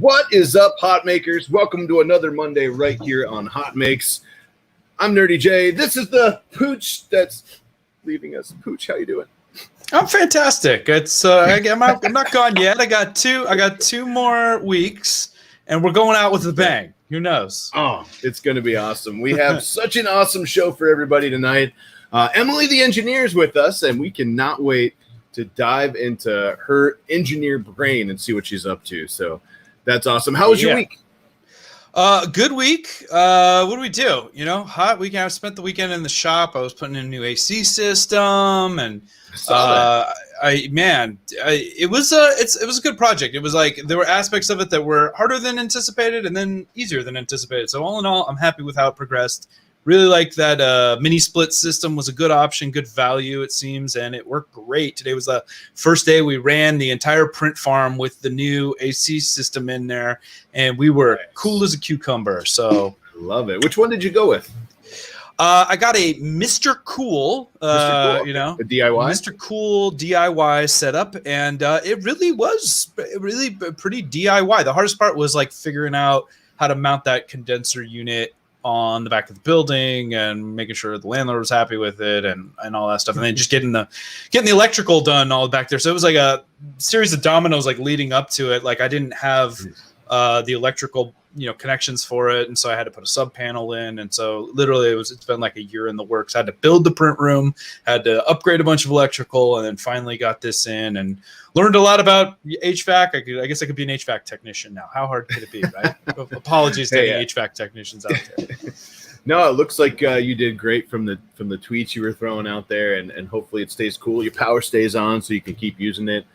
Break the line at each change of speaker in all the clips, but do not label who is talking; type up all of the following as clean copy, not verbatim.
What is up, Hot Makers? Welcome to another Monday right here on HotMakes. I'm Nerdy J. This is the Pooch that's leaving us. Pooch, how you doing?
I'm fantastic. It's I'm not gone yet. I got two more weeks, and we're going out with a bang. Who knows?
Oh, it's going to be awesome. We have such an awesome show for everybody tonight. Emily the engineer is with us, and we cannot wait to dive into her engineer brain and see what she's up to. So that's awesome. How was your week?
Good week. What do we do? Hot weekend. I spent the weekend in the shop. I was putting in a new AC system, and it was a good project. It was like there were aspects of it that were harder than anticipated, and then easier than anticipated. So all in all, I'm happy with how it progressed. Really liked that mini split system was a good option, good value it seems, and it worked great. Today was the first day we ran the entire print farm with the new AC system in there, and we were cool as a cucumber. So
love it. Which one did you go with?
I got a Mr. Cool,
a DIY?
Mr. Cool DIY setup, and it really was pretty DIY. The hardest part was like figuring out how to mount that condenser unit on the back of the building and making sure the landlord was happy with it and all that stuff. And then just getting the electrical done all back there. So it was like a series of dominoes like leading up to it. Like I didn't have the electrical, connections for it. And so I had to put a sub panel in. And so literally it's been like a year in the works. I had to build the print room, had to upgrade a bunch of electrical, and then finally got this in and learned a lot about HVAC. I guess I could be an HVAC technician now. How hard could it be, right? Apologies to any HVAC technicians out there.
No, it looks like you did great from the tweets you were throwing out there, and hopefully it stays cool. Your power stays on so you can keep using it.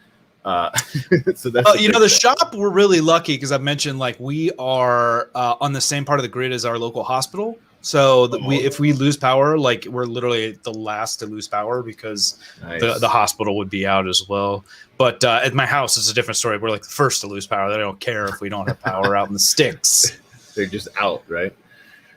So that's
the shop, we're really lucky because I've mentioned like we are on the same part of the grid as our local hospital. So if we lose power, like we're literally the last to lose power because the hospital would be out as well. But at my house, it's a different story. We're like the first to lose power. They don't care if we don't have power out in the sticks.
They're just out, right?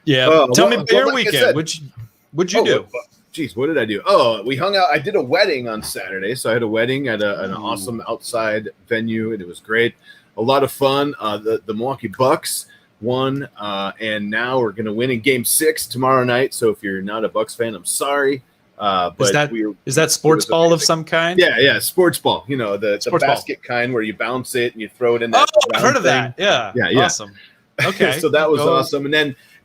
Yeah. Tell me about your weekend. What'd you do?
Geez, what did I do? Oh, we hung out. I did a wedding on Saturday. So I had a wedding at an awesome outside venue, and it was great. A lot of fun. The Milwaukee Bucks won, and now we're going to win in Game 6 tomorrow night. So if you're not a Bucks fan, I'm sorry. But
is that sports ball of some kind?
Yeah, sports ball. The basket kind where you bounce it and you throw it in.
I've heard of that. Yeah.
Awesome.
Okay.
So that was awesome.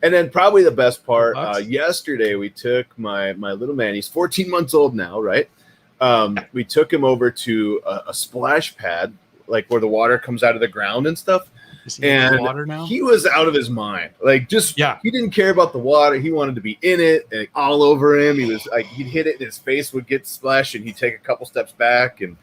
And then probably the best part, yesterday we took my little man, he's 14 months old now, right? We took him over to a splash pad, like where the water comes out of the ground and stuff. And water now? He was out of his mind. Like he didn't care about the water. He wanted to be in it and all over him. He was like, he'd hit it and his face would get splashed and he'd take a couple steps back. And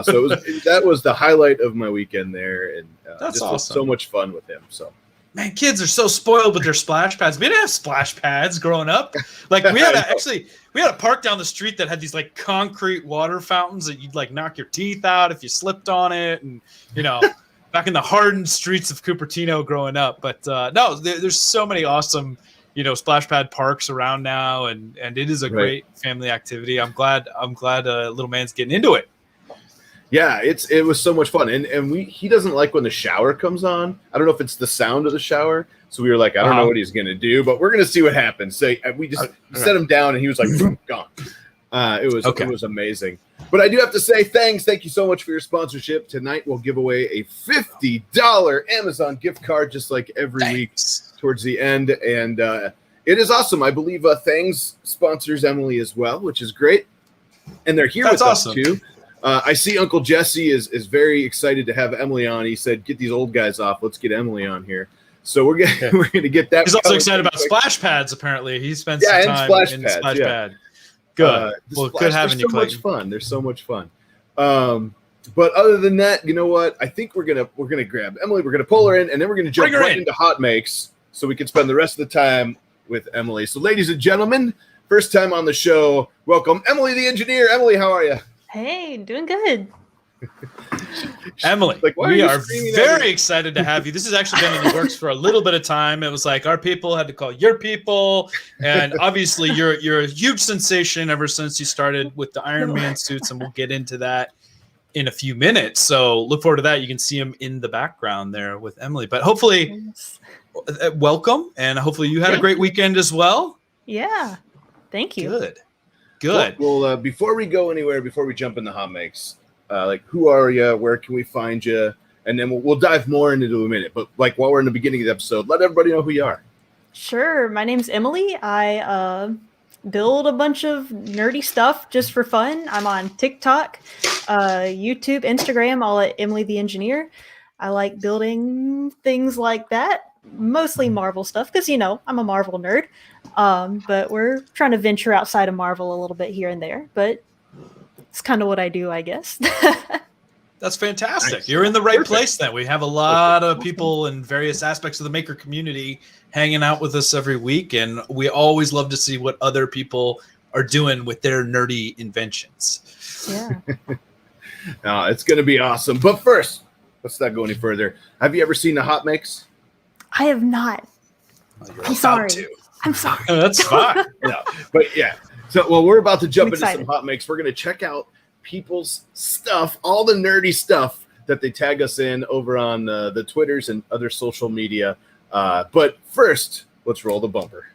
so that was the highlight of my weekend there. And
that's
just
awesome.
was so much fun with him. So.
Man, kids are so spoiled with their splash pads. We didn't have splash pads growing up. Like we had a park down the street that had these like concrete water fountains that you'd like knock your teeth out if you slipped on it, and back in the hardened streets of Cupertino growing up. But no, there's so many awesome splash pad parks around now, and it is a great family activity. I'm glad little man's getting into it.
Yeah, it was so much fun, and he doesn't like when the shower comes on. I don't know if it's the sound of the shower, so we were like, I don't know what he's gonna do, but we're gonna see what happens. So we just set him down, and he was like, boom, gone. It was amazing. But I do have to say thank you so much for your sponsorship. Tonight we'll give away a $50 Amazon gift card, just like every week towards the end, and it is awesome. I believe Thangs sponsors Emily as well, which is great, and they're here with us too. I see Uncle Jesse is very excited to have Emily on. He said, "Get these old guys off. Let's get Emily on here." So we're gonna get that.
He's also excited about splash pads. Apparently, he spends some time in splash pad. Good. Good having you, Clayton.
There's so much fun. But other than that, you know what? I think we're gonna grab Emily. We're gonna pull her in, and then we're gonna jump right into HotMakes, so we can spend the rest of the time with Emily. So, ladies and gentlemen, first time on the show, welcome Emily the engineer. Emily, how are you?
Hey, doing good.
Emily, we are very excited to have you. This has actually been in the works for a little bit of time. It was like our people had to call your people, and obviously you're a huge sensation ever since you started with the Iron Man suits, and we'll get into that in a few minutes. So look forward to that. You can see him in the background there with Emily. But hopefully, welcome, and hopefully you had a great weekend as well.
Yeah, thank you.
Good.
Well, before we go anywhere, before we jump into HotMakes, like, who are you? Where can we find you? And then we'll dive more into it in a minute. But like, while we're in the beginning of the episode, let everybody know who you are.
Sure. My name's Emily. I build a bunch of nerdy stuff just for fun. I'm on TikTok, YouTube, Instagram, all at Emily the Engineer. I like building things like that, mostly Marvel stuff, because, I'm a Marvel nerd. But we're trying to venture outside of Marvel a little bit here and there. But it's kind of what I do, I guess.
That's fantastic.
Nice.
You're in the right place then. We have a lot of people in various aspects of the maker community hanging out with us every week, and we always love to see what other people are doing with their nerdy inventions.
Yeah.
It's going to be awesome. But first, let's not go any further. Have you ever seen the HotMakes?
I have not. I'm sorry. I'm sorry.
That's fine.
No, but yeah. So, well, we're about to jump into
excited.
some HotMakes. We're going to check out people's stuff, all the nerdy stuff that they tag us in over on the Twitters and other social media. But first, let's roll the bumper.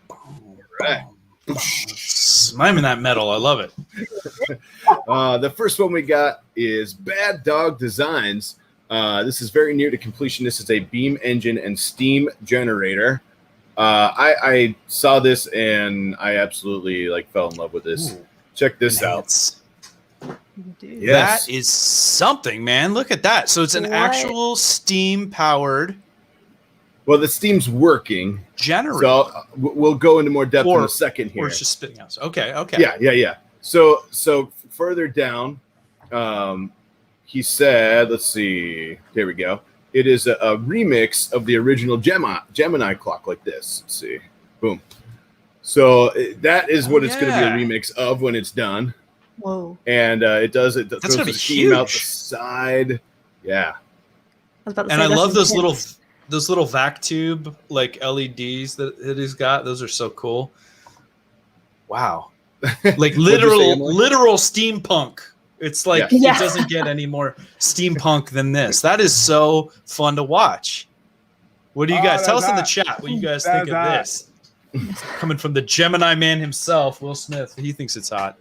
All right.
Sliming that metal. I love it.
The first one we got is Bad Dog Designs. This is very near to completion. This is a beam engine and steam generator. I saw this and I absolutely fell in love with this. Ooh, check this out.
Yes. That is something, man. Look at that. So it's an actual steam powered.
Well, the steam's working.
Generator.
So we'll go into more depth in a second here.
Or it's just spitting out. Okay.
Yeah. So further down, he said, let's see. Here we go. It is a remix of the original Gemini clock, like this. Let's see. Boom. So that is what it's going to be a remix of when it's done.
Whoa.
And it throws
the
steam out the side. Yeah.
I love those little vac tube LEDs that he's got. Those are so cool. Wow. Like literal steampunk. It's like it doesn't get any more steampunk than this. That is so fun to watch. What do you guys tell us in the chat what you guys think of this? Coming from the Gemini man himself, Will Smith. He thinks it's hot.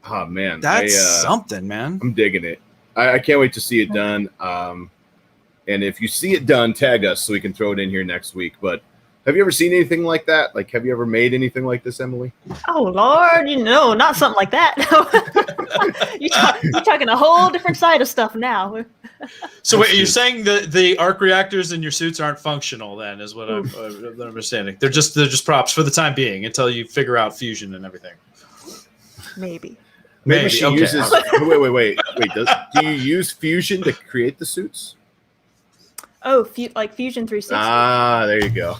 Oh man.
That's something, man.
I'm digging it. I can't wait to see it done. And if you see it done, tag us so we can throw it in here next week. But have you ever seen anything like that? Like, have you ever made anything like this, Emily?
Oh, Lord, not something like that. You're talking a whole different side of stuff now.
So wait, you're saying the arc reactors in your suits aren't functional then, is what I'm understanding. They're just props for the time being until you figure out fusion and everything.
Maybe
she uses... Wait. Do you use fusion to create the suits?
Oh, Fusion 360.
Ah, there you go.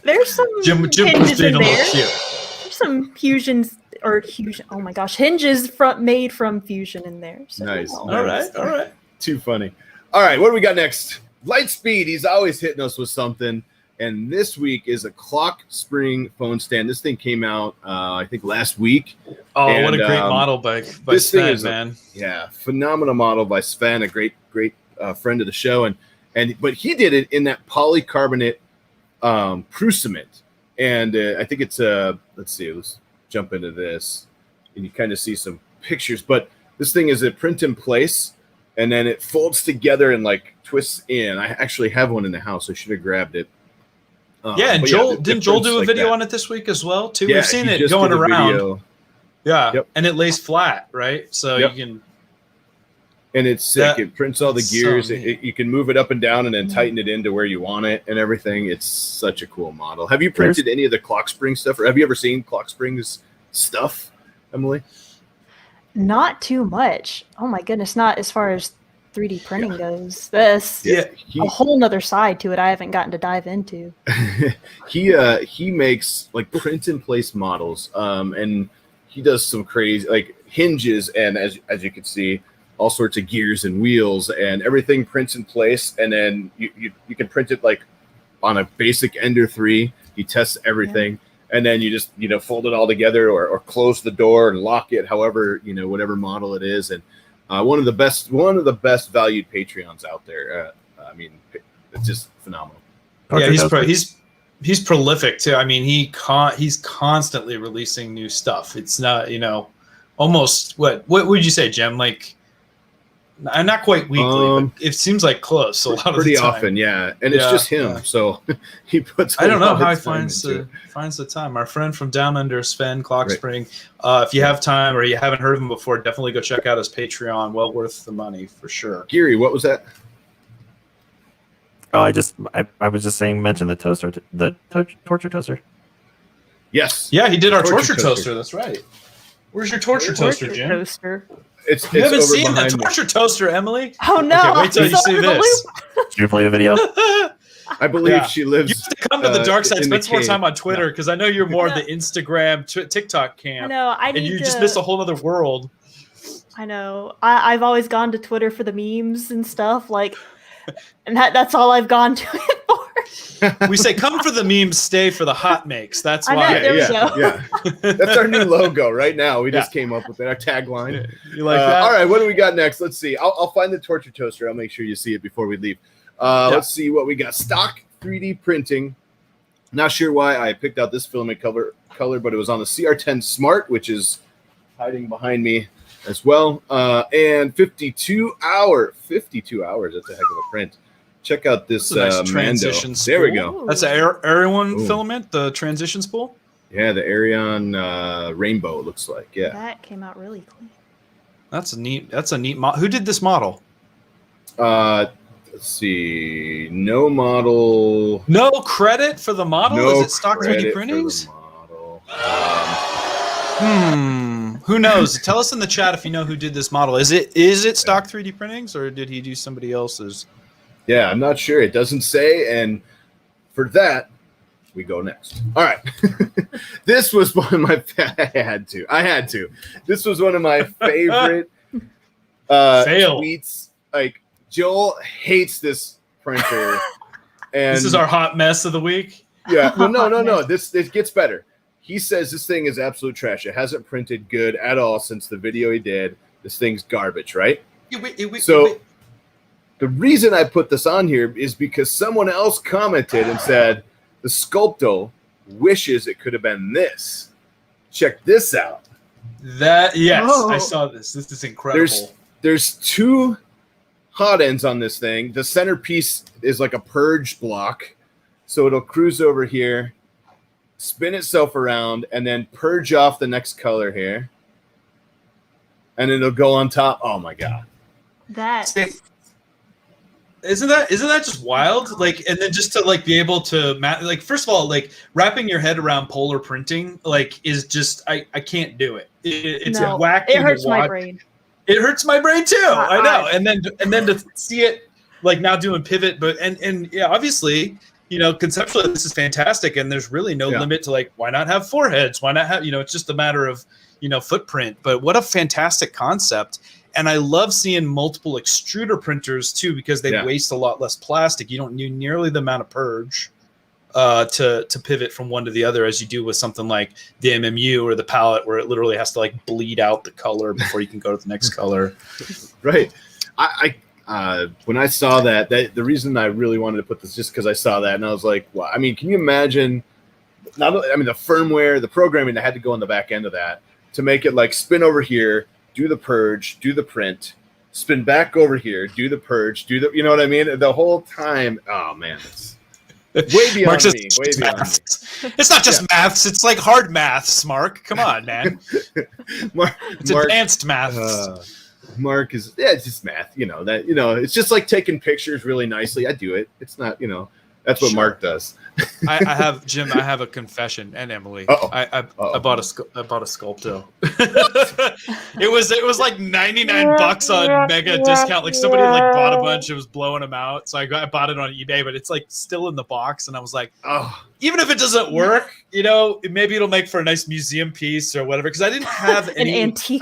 There's some hinges in there. There's some hinges made from Fusion in there. So
nice.
All right.
Too funny. All right, what do we got next? Lightspeed. He's always hitting us with something. And this week is a clock spring phone stand. This thing came out, I think, last week.
Oh, and what a great model by Sven, man.
Phenomenal model by Sven, a great friend of the show. But he did it in that polycarbonate Prusament. And I think it's let's jump into this. And you kind of see some pictures. But this thing is a print in place, and then it folds together and twists in. I actually have one in the house. I should have grabbed it.
And Joel didn't Joel do a video on it this week as well too?
Yeah,
we've seen it going around.
Video.
Yeah, and it lays flat, right? So you can.
And it's sick. It prints all the gears. So you can move it up and down and then tighten it into where you want it and everything. It's such a cool model. Have you printed any of the clock spring stuff, or have you ever seen clock springs stuff, Emily?
Not too much. Oh my goodness, not as far as 3D printing goes. This a whole nother side to it I haven't gotten to dive into. He
makes print in place models, and he does some crazy hinges, and as you can see, all sorts of gears and wheels, and everything prints in place. And then you can print it like on a basic Ender 3. He tests everything, and then you just fold it all together, or close the door and lock it, however whatever model it is. And one of the best valued Patreons out there. I mean, it's just phenomenal.
Yeah, he's prolific too. I mean, he's constantly releasing new stuff. It's not almost what would you say, Jem? Like, not quite weekly, but it seems like close a lot of the time.
Pretty often, yeah. And it's just him, so he puts.
I don't know how he finds the time. Our friend from Down Under, Sven Clockspring. Right. If you have time or you haven't heard of him before, definitely go check out his Patreon. Well worth the money for sure.
Geary, what was that?
Oh, I was just saying, mention the toaster, the torture toaster.
Yes.
Yeah, he did our torture toaster. That's right. Where's your torture toaster, Jim?
Toaster.
You haven't seen the torture toaster, Emily?
Oh no!
Okay, wait till you see this.
Did you play the video?
I believe she lives.
You have to come to the dark side. Spend some more time on Twitter, because I know you're more of the Instagram, TikTok camp.
I know.
And you just miss a whole other world.
I know. I've always gone to Twitter for the memes and stuff, and that's all I've gone to it for.
We say, come for the memes, stay for the HotMakes. That's why.
Yeah. That's our new logo right now. We just came up with it. Our tagline.
You like that?
All right, what do we got next? Let's see. I'll find the torture toaster. I'll make sure you see it before we leave. Let's see what we got. Stock 3D printing. Not sure why I picked out this filament color, but it was on the CR10 Smart, which is hiding behind me as well. And 52 hours. That's a heck of a print. Check out this
nice transition spool.
There we go.
That's an Arion filament, the transition spool.
Yeah, the Arion Rainbow, it looks like. Yeah,
that came out really clean.
That's a neat model. Who did this model?
Let's see. No model.
No credit for the model.
No,
is it stock 3D printings? Who knows? Tell us in the chat if you know who did this model. Is it stock 3D printings, or did he do somebody else's?
Yeah, I'm not sure. It doesn't say. And for that, we go next. All right. This was one of my I had to. This was one of my favorite tweets. Like, Joel hates this printer. And
this is our hot mess of the week.
Yeah. Well, no. This gets better. He says this thing is absolute trash. It hasn't printed good at all since the video he did. This thing's garbage, right? The reason I put this on here is because someone else commented and said, the Sculpto wishes it could have been this. Check this out.
I saw this. This is incredible.
There's two hot ends on this thing. The centerpiece is like a purge block. So it'll cruise over here, spin itself around, and then purge off the next color here. And it'll go on top. Oh my God.
Isn't that just wild? Like, and then just to be able to first of all, wrapping your head around polar printing is just I can't do it. It's whack.
It hurts my brain.
It hurts my brain too. I know. And then to see it now doing pivot, but obviously, conceptually this is fantastic, and there's really no limit to why not have foreheads? Why not have it's just a matter of footprint. But what a fantastic concept. And I love seeing multiple extruder printers too, because they waste a lot less plastic. You don't need nearly the amount of purge to pivot from one to the other as you do with something like the MMU or the palette, where it literally has to bleed out the color before you can go to the next color.
Right. I when I saw that the reason I really wanted to put this just because I saw that and I was like, well, I mean, can you imagine? The firmware, the programming that had to go on the back end of that to make it spin over here, do the purge, do the print, spin back over here, do the purge, you know what I mean? The whole time. Oh man, it's way beyond me. Way beyond me.
It's not just maths; it's hard maths. Mark, come on, man. It's advanced maths.
Mark is it's just math. It's just like taking pictures really nicely. I do it. It's not That's what
Sure.
Mark does.
I have Jim. I have a confession, and Emily.
Uh-oh.
I bought a Sculpto. it was like $99 on mega discount. Like somebody like bought a bunch and was blowing them out. So I bought it on eBay, but it's like still in the box. And I was like,
Oh,
even if it doesn't work, maybe it'll make for a nice museum piece or whatever. Because I didn't have
An
any
antique.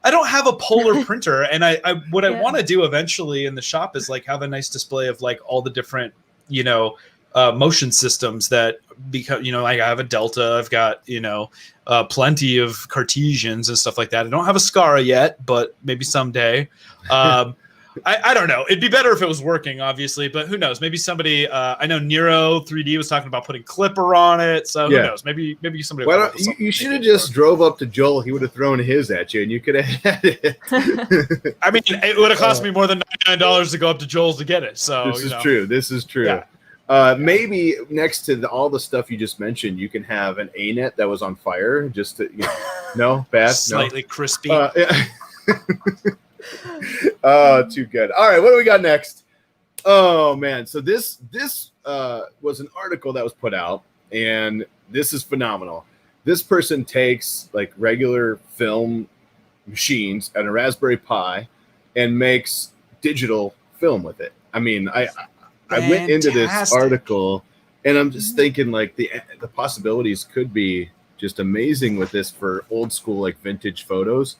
I don't have a polar printer, and I
Yeah.
want to do eventually in the shop is like have a nice display of like all the different motion systems that because like I have a Delta, I've got plenty of Cartesians and stuff like that. I don't have a Scara yet, but maybe someday. I don't know. It'd be better if it was working, obviously, but who knows? Maybe somebody. I know Nero 3D was talking about putting Clipper on it, so who knows? Maybe somebody.
Why don't you should have just drove up to Joel. He would have thrown his at you, and you could have had it.
I mean, it would have cost me more than $99 to go up to Joel's to get it. So
This is true.
Yeah.
Maybe next to all the stuff you just mentioned, you can have an A-net that was on fire. Just to, no bad,
slightly crispy.
Yeah. Oh, too good. All right, what do we got next? Oh man, so this was an article that was put out, and this is phenomenal. This person takes like regular film machines and a Raspberry Pi and makes digital film with it. I mean, I went into this
Fantastic.
article and I'm just thinking like the possibilities could be just amazing with this for old school like vintage photos.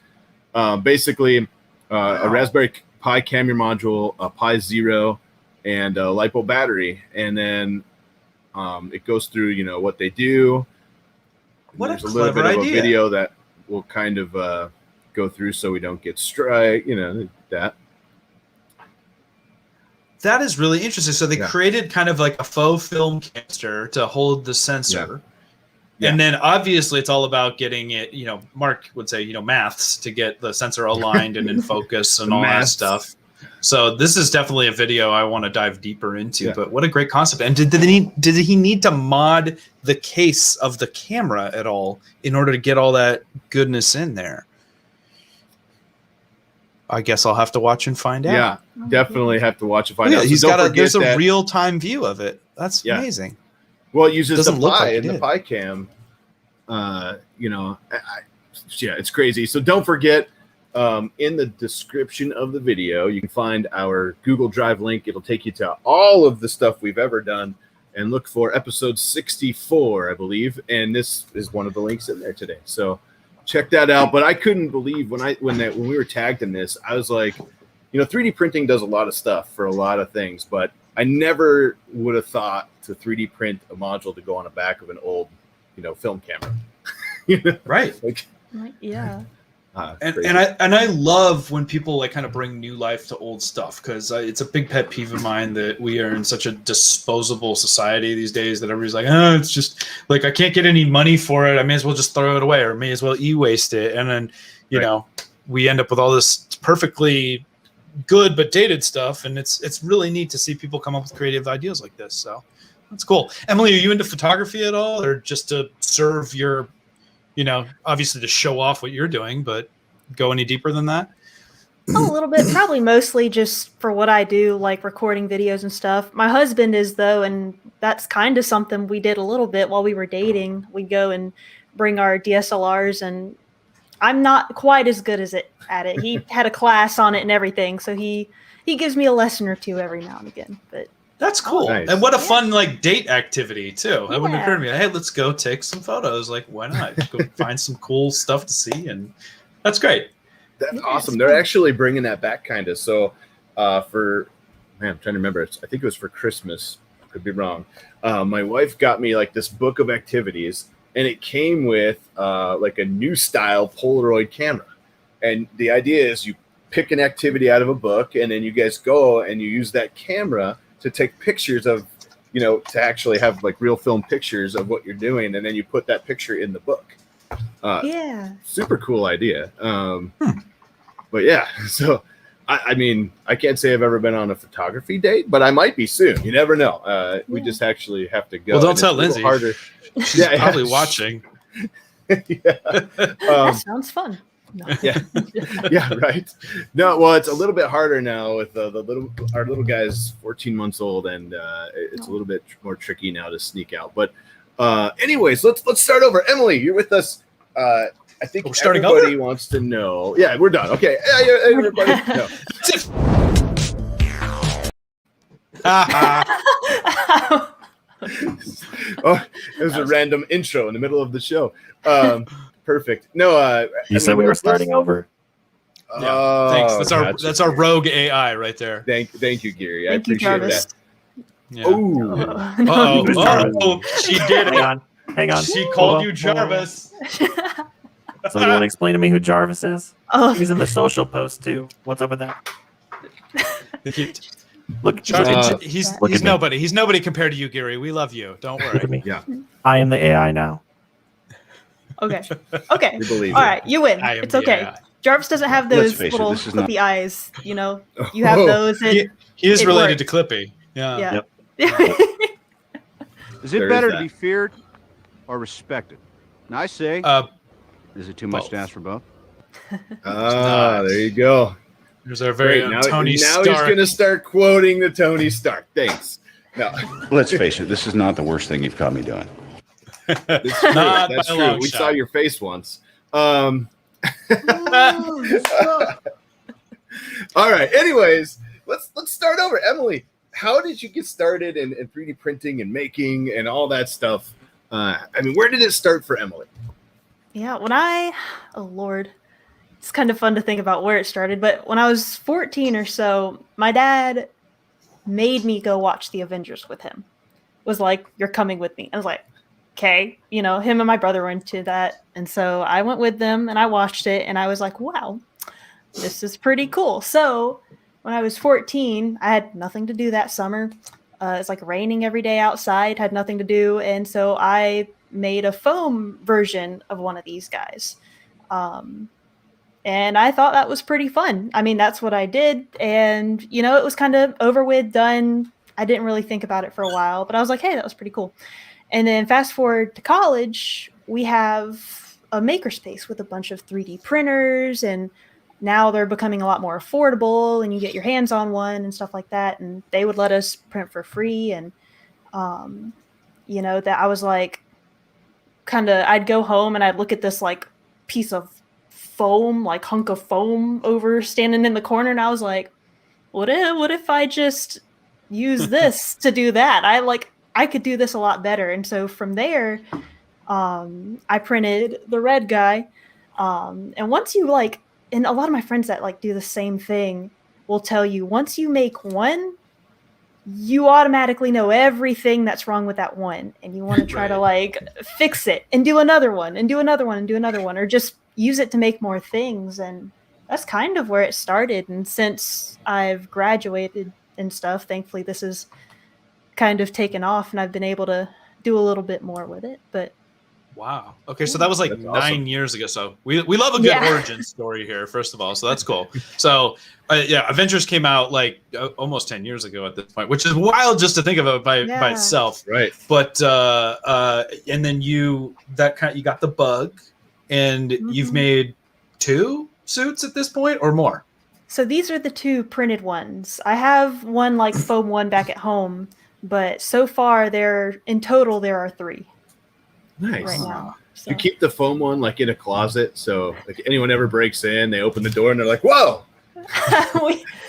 Basically, a Raspberry Pi camera module, a Pi Zero, and a LiPo battery, and then it goes through what they do.
What a
There's a little bit
clever
of
idea.
a video that will kind of go through so we don't get strike. That.
That is really interesting. So they
Yeah.
created kind of like a faux film canister to hold the sensor.
Yeah.
And then obviously it's all about getting it, Mark would say, maths to get the sensor aligned and in focus and
The
all that
maths.
stuff. So this is definitely a video I want to dive deeper into,
Yeah.
but what a great concept. And did he need to mod the case of the camera at all in order to get all that goodness in there? I guess I'll have to watch and find out.
Yeah, definitely have to watch and find out. So
He's
don't
got
forget
there's a
that-
real-time view of it. That's
Yeah.
amazing.
Well, it uses
Doesn't
the
look
Pi
like it
and the
did.
Pi Cam. Yeah, it's crazy. So don't forget, in the description of the video, you can find our Google Drive link. It'll take you to all of the stuff we've ever done, and look for episode 64, I believe. And this is one of the links in there today. So check that out. But I couldn't believe when we were tagged in this, I was like, 3D printing does a lot of stuff for a lot of things, but I never would have thought to 3D print a module to go on the back of an old, film camera.
Right.
Like,
Yeah.
crazy.
And I love when people like kind of bring new life to old stuff, because it's a big pet peeve of mine that we are in such a disposable society these days that everybody's like, oh, it's just like I can't get any money for it. I may as well just throw it away, or may as well e-waste it. And then we end up with all this perfectly good but dated stuff, and it's really neat to see people come up with creative ideas like this. So that's cool. Emily, are you into photography at all, or just to serve your obviously to show off what you're doing, but go any deeper than that?
A little bit, probably mostly just for what I do, like recording videos and stuff. My husband is, though, and that's kind of something we did a little bit while we were dating. We'd go and bring our DSLRs, and I'm not quite as good at it. He had a class on it and everything, so he gives me a lesson or two every now and again. But
That's cool.
Nice.
And what a fun like date activity too. That wouldn't
Yeah.
occur to me. Hey, let's go take some photos. Like, why not? Go find some cool stuff to see, and that's great.
That's
Yeah,
awesome.
it's
They're
fun.
actually bringing that back, kind of. So, I'm trying to remember. I think it was for Christmas. Could be wrong. My wife got me like this book of activities, and it came with like a new style Polaroid camera. And the idea is you pick an activity out of a book, and then you guys go and you use that camera to take pictures of, to actually have like real film pictures of what you're doing, and then you put that picture in the book.
yeah.
Super cool idea. But yeah, so I mean, I can't say I've ever been on a photography date, but I might be soon. You never know. We
Yeah.
just actually have to go.
Well, don't
and it's
tell
a little
Lindsay.
Harder.
She's probably watching.
Yeah.
That sounds fun. No.
Yeah, yeah, right. No, well, it's a little bit harder now with our little guy's 14 months old, and it's a little bit more tricky now to sneak out. But anyways, let's start over. Emily, you're with us. I think
We're starting
everybody
over?
wants to know. Yeah, we're done. Okay, everybody. No. Oh, it was a random intro in the middle of the show. Perfect. No,
You said we were starting over.
Yeah, thanks.
Gotcha.
That's our rogue AI right there.
Thank you, Gary. I
Thank you,
appreciate
Jarvis.
that.
Yeah.
Oh,
No,
Who's Jarvis?
She did it.
Hang on.
She
Hold
called
on,
you
hold on.
Jarvis.
So you want to explain to me who Jarvis is?
Oh,
He's in the social post too. What's up with that? Look,
Jarvis, he's
Look at me.
nobody. He's nobody compared to you, Gary. We love you. Don't
look at
worry.
me.
yeah,
I am the AI now.
okay. Okay.
we believe
All
it.
right, you win.
I am
It's
the
okay.
AI.
Jarvis doesn't have
Let's
those
face it,
little
this is not-
clippy eyes. You know, you have
Oh.
those. And,
He is
It
related
worked.
to Clippy. Yeah.
yeah.
Is
There
it
is
better
that.
to be feared or respected? And I say, is it too much
both.
to ask for both?
Ah, there you go.
There's our very
Great.
own
Now
Tony
he's
Stark.
going to start quoting the Tony Stark. Thanks. No,
Let's face it, this is not the worst thing you've caught me doing.
it's true.
Not
That's
by a
true.
long
We
shot.
saw your face once. All right. Anyways, let's start over. Emily, how did you get started in 3D printing and making and all that stuff? I mean, where did it start for Emily?
Yeah, oh Lord, it's kind of fun to think about where it started, but when I was 14 or so, my dad made me go watch the Avengers with him. Was like, "You're coming with me." I was like, "Okay." You know, him and my brother were into that, and so I went with them and I watched it, and I was like, "Wow, this is pretty cool." So when I was 14, I had nothing to do that summer. It's like raining every day outside, had nothing to do, and so I made a foam version of one of these guys. And I thought that was pretty fun. I mean, that's what I did. And, you know, it was kind of over with, done. I didn't really think about it for a while, but I was like, hey, that was pretty cool. And then fast forward to college, we have a makerspace with a bunch of 3D printers, and now they're becoming a lot more affordable, and you get your hands on one and stuff like that. And they would let us print for free. And, you know, that I was like, I'd go home and I'd look at this like piece of foam, like hunk of foam over standing in the corner, and I was like, what if I just use this to do that? I could do this a lot better. And so from there, I printed the red guy. And once you and a lot of my friends that like do the same thing will tell you, once you make one, you automatically know everything that's wrong with that one, and you want to try to like fix it and do another one and do another one and do another one, or just use it to make more things. And that's kind of where it started. And since I've graduated and stuff, thankfully this is kind of taken off, and I've been able to do a little bit more with it. But
Wow. Okay, so that was like
That's
9
awesome.
years ago. So we love a good
Yeah.
origin story here, first of all. So that's cool. So yeah, Avengers came out like almost 10 years ago at this point, which is wild just to think of it by
Yeah.
itself.
Right.
But and then you got the bug, and you've
Mhm.
made 2 suits at this point or more.
so these are the 2 printed ones. I have one like foam one back at home, but so far in total there are 3
Nice.
right now. So.
You keep the foam one like in a closet, so like anyone ever breaks in, they open the door and they're like, "Whoa!"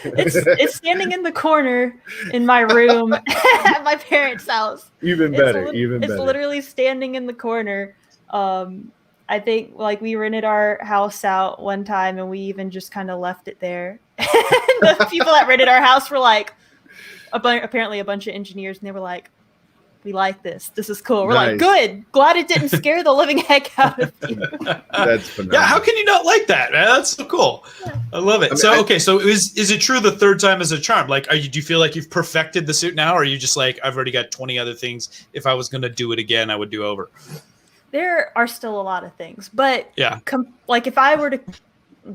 It's standing in the corner in my room at my parents' house.
Even better. Even
It's
better.
literally standing in the corner. I think like we rented our house out one time, and we even just kind of left it there. The people that rented our house were like, apparently a bunch of engineers, and they were like, "We like this. This is cool." We're like,
Nice.
"Good. Glad it didn't scare the living heck out of you."
That's phenomenal.
Yeah, how can you not like that, man? That's so cool. I love it.
I mean,
So okay, so is it true the third time is a charm? Like, do you feel like you've perfected the suit now, or are you just like, I've already got 20 other things? If I was gonna do it again, I would do over.
There are still a lot of things, but
Yeah.
like if I were to,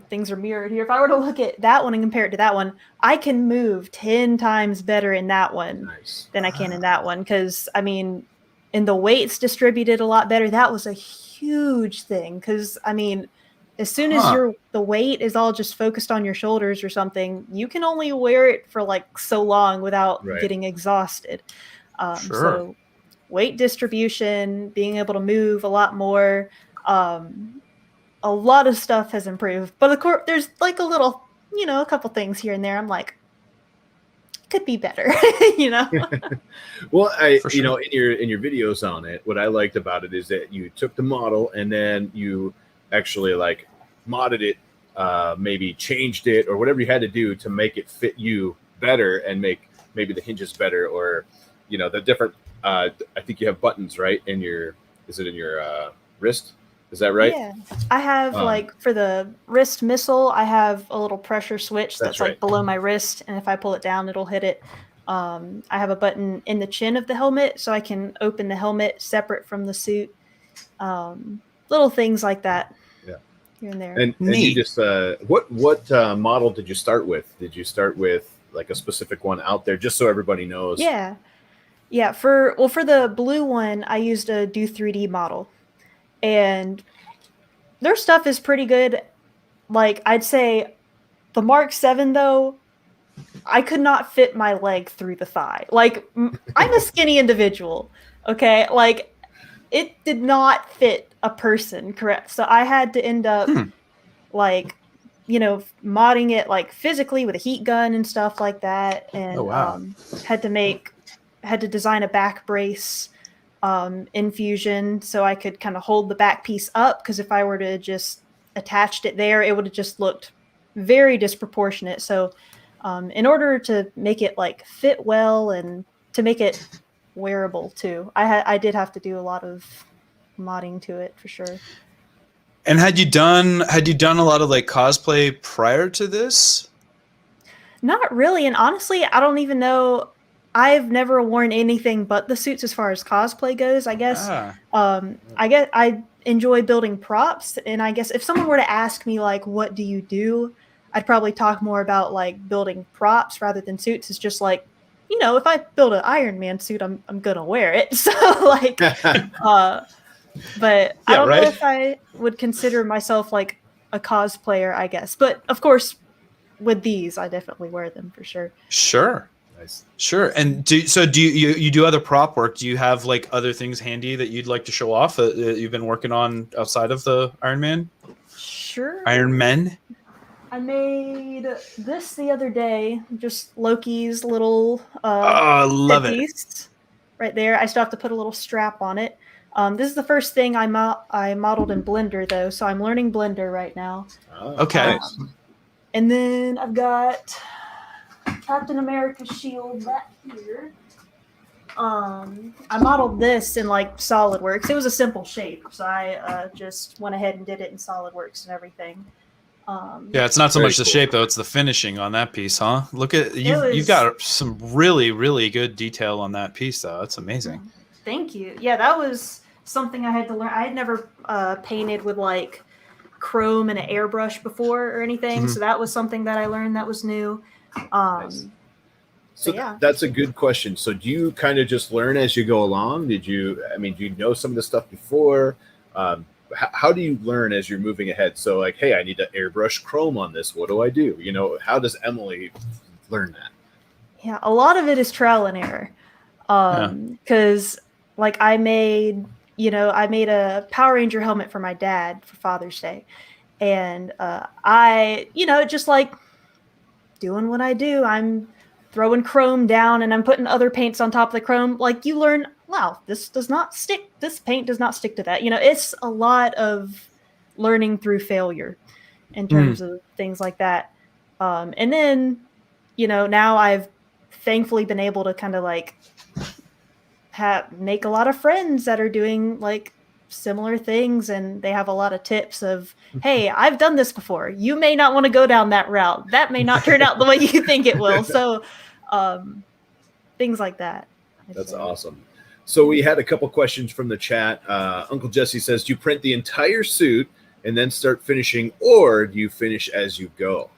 things are mirrored here. If I were to look at that one and compare it to that one, I can move 10 times better in that one
Nice.
than I can in that one. Because I mean, in the weight's distributed a lot better. That was a huge thing. Because I mean, as soon as the weight is all just focused on your shoulders or something, you can only wear it for like so long without getting exhausted. So weight distribution, being able to move a lot more, a lot of stuff has improved. But of course, there's like a little, a couple things here and there. I'm like, could be better,
Well, in your videos on it, what I liked about it is that you took the model and then you actually like modded it, maybe changed it or whatever you had to do to make it fit you better and make maybe the hinges better, or the different I think you have buttons right in your wrist, is that right?
Yeah, I have like for the wrist missile, I have a little pressure switch that's like below my wrist, and if I pull it down, it'll hit it. I have a button in the chin of the helmet so I can open the helmet separate from the suit. Little things like that. Yeah, here and there.
And you just what model did you start with? Did you start with like a specific one out there, just so everybody knows?
Yeah. For the blue one, I used a Do 3D model. And their stuff is pretty good. Like, I'd say the Mark 7, though, I could not fit my leg through the thigh. Like, I'm a skinny individual, okay? Like, it did not fit a person, correct? So I had to end up, like, modding it, like, physically with a heat gun and stuff like that. And had to design a back brace in Fusion so I could kind of hold the back piece up, because if I were to just attached it there, it would have just looked very disproportionate. So in order to make it like fit well and to make it wearable too, I did have to do a lot of modding to it for sure.
And had you done a lot of like cosplay prior to this?
Not really, and honestly, I don't even know. I've never worn anything but the suits as far as cosplay goes, I guess. I guess I enjoy building props, and I guess if someone were to ask me, like, what do you do? I'd probably talk more about, like, building props rather than suits. It's just like, if I build an Iron Man suit, I'm going to wear it. So, like, but I don't know if I would consider myself, like, a cosplayer, I guess. But, of course, with these, I definitely wear them for sure.
Sure. Nice. Sure. And do you do other prop work? Do you have like other things handy that you'd like to show off that you've been working on outside of the Iron Man?
Sure.
Iron Men?
I made this the other day, just Loki's little
love it.
Right there. I still have to put a little strap on it. This is the first thing I modeled in Blender though, so I'm learning Blender right now.
Okay.
And then I've got Captain America's shield back here. I modeled this in like SolidWorks. It was a simple shape, so I just went ahead and did it in SolidWorks and everything.
It's not so much the shape though; it's the finishing on that piece, huh? Look at you've got some really, really good detail on that piece, though. That's amazing.
Thank you. Yeah, that was something I had to learn. I had never painted with like chrome and an airbrush before or anything, so that was something that I learned that was new.
Nice. So that's a good question. So do you kind of just learn as you go along? Do you know some of the stuff before? How do you learn as you're moving ahead? So like, hey, I need to airbrush chrome on this. What do I do? How does Emily learn that?
Yeah, a lot of it is trial and error. Because like I made a Power Ranger helmet for my dad for Father's Day. And I just like doing what I do. I'm throwing chrome down and I'm putting other paints on top of the chrome. Like you learn, wow, this does not stick. This paint does not stick to that. It's a lot of learning through failure in terms of things like that. And then, now I've thankfully been able to kind of like make a lot of friends that are doing like similar things, and they have a lot of tips of, hey, I've done this before. You may not want to go down that route. That may not turn out the way you think it will. So things like that.
That's awesome. So we had a couple questions from the chat. Uncle Jesse says, do you print the entire suit and then start finishing, or do you finish as you go?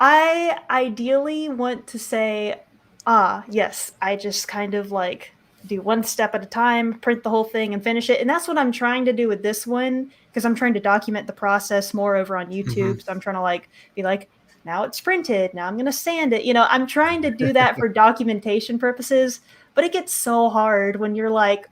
I ideally want to say, yes, I just kind of like do one step at a time, print the whole thing and finish it. And that's what I'm trying to do with this one, because I'm trying to document the process more over on YouTube. So I'm trying to be like, now it's printed. Now I'm going to sand it. I'm trying to do that for documentation purposes, but it gets so hard when you're like,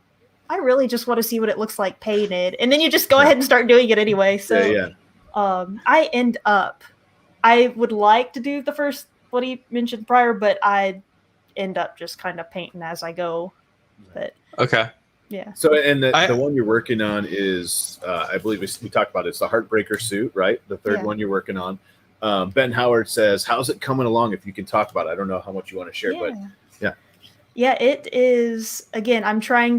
I really just want to see what it looks like painted. And then you just go ahead and start doing it anyway. So I would like to do the first, what he mentioned prior, but I end up just kind of painting as I go. But
okay.
Yeah.
So, and the one you're working on is, I believe we talked about it. It's the Heartbreaker suit, right? The third one you're working on. Ben Howard says, how's it coming along? If you can talk about it, I don't know how much you want to share, but yeah.
Yeah, it is. Again, I'm trying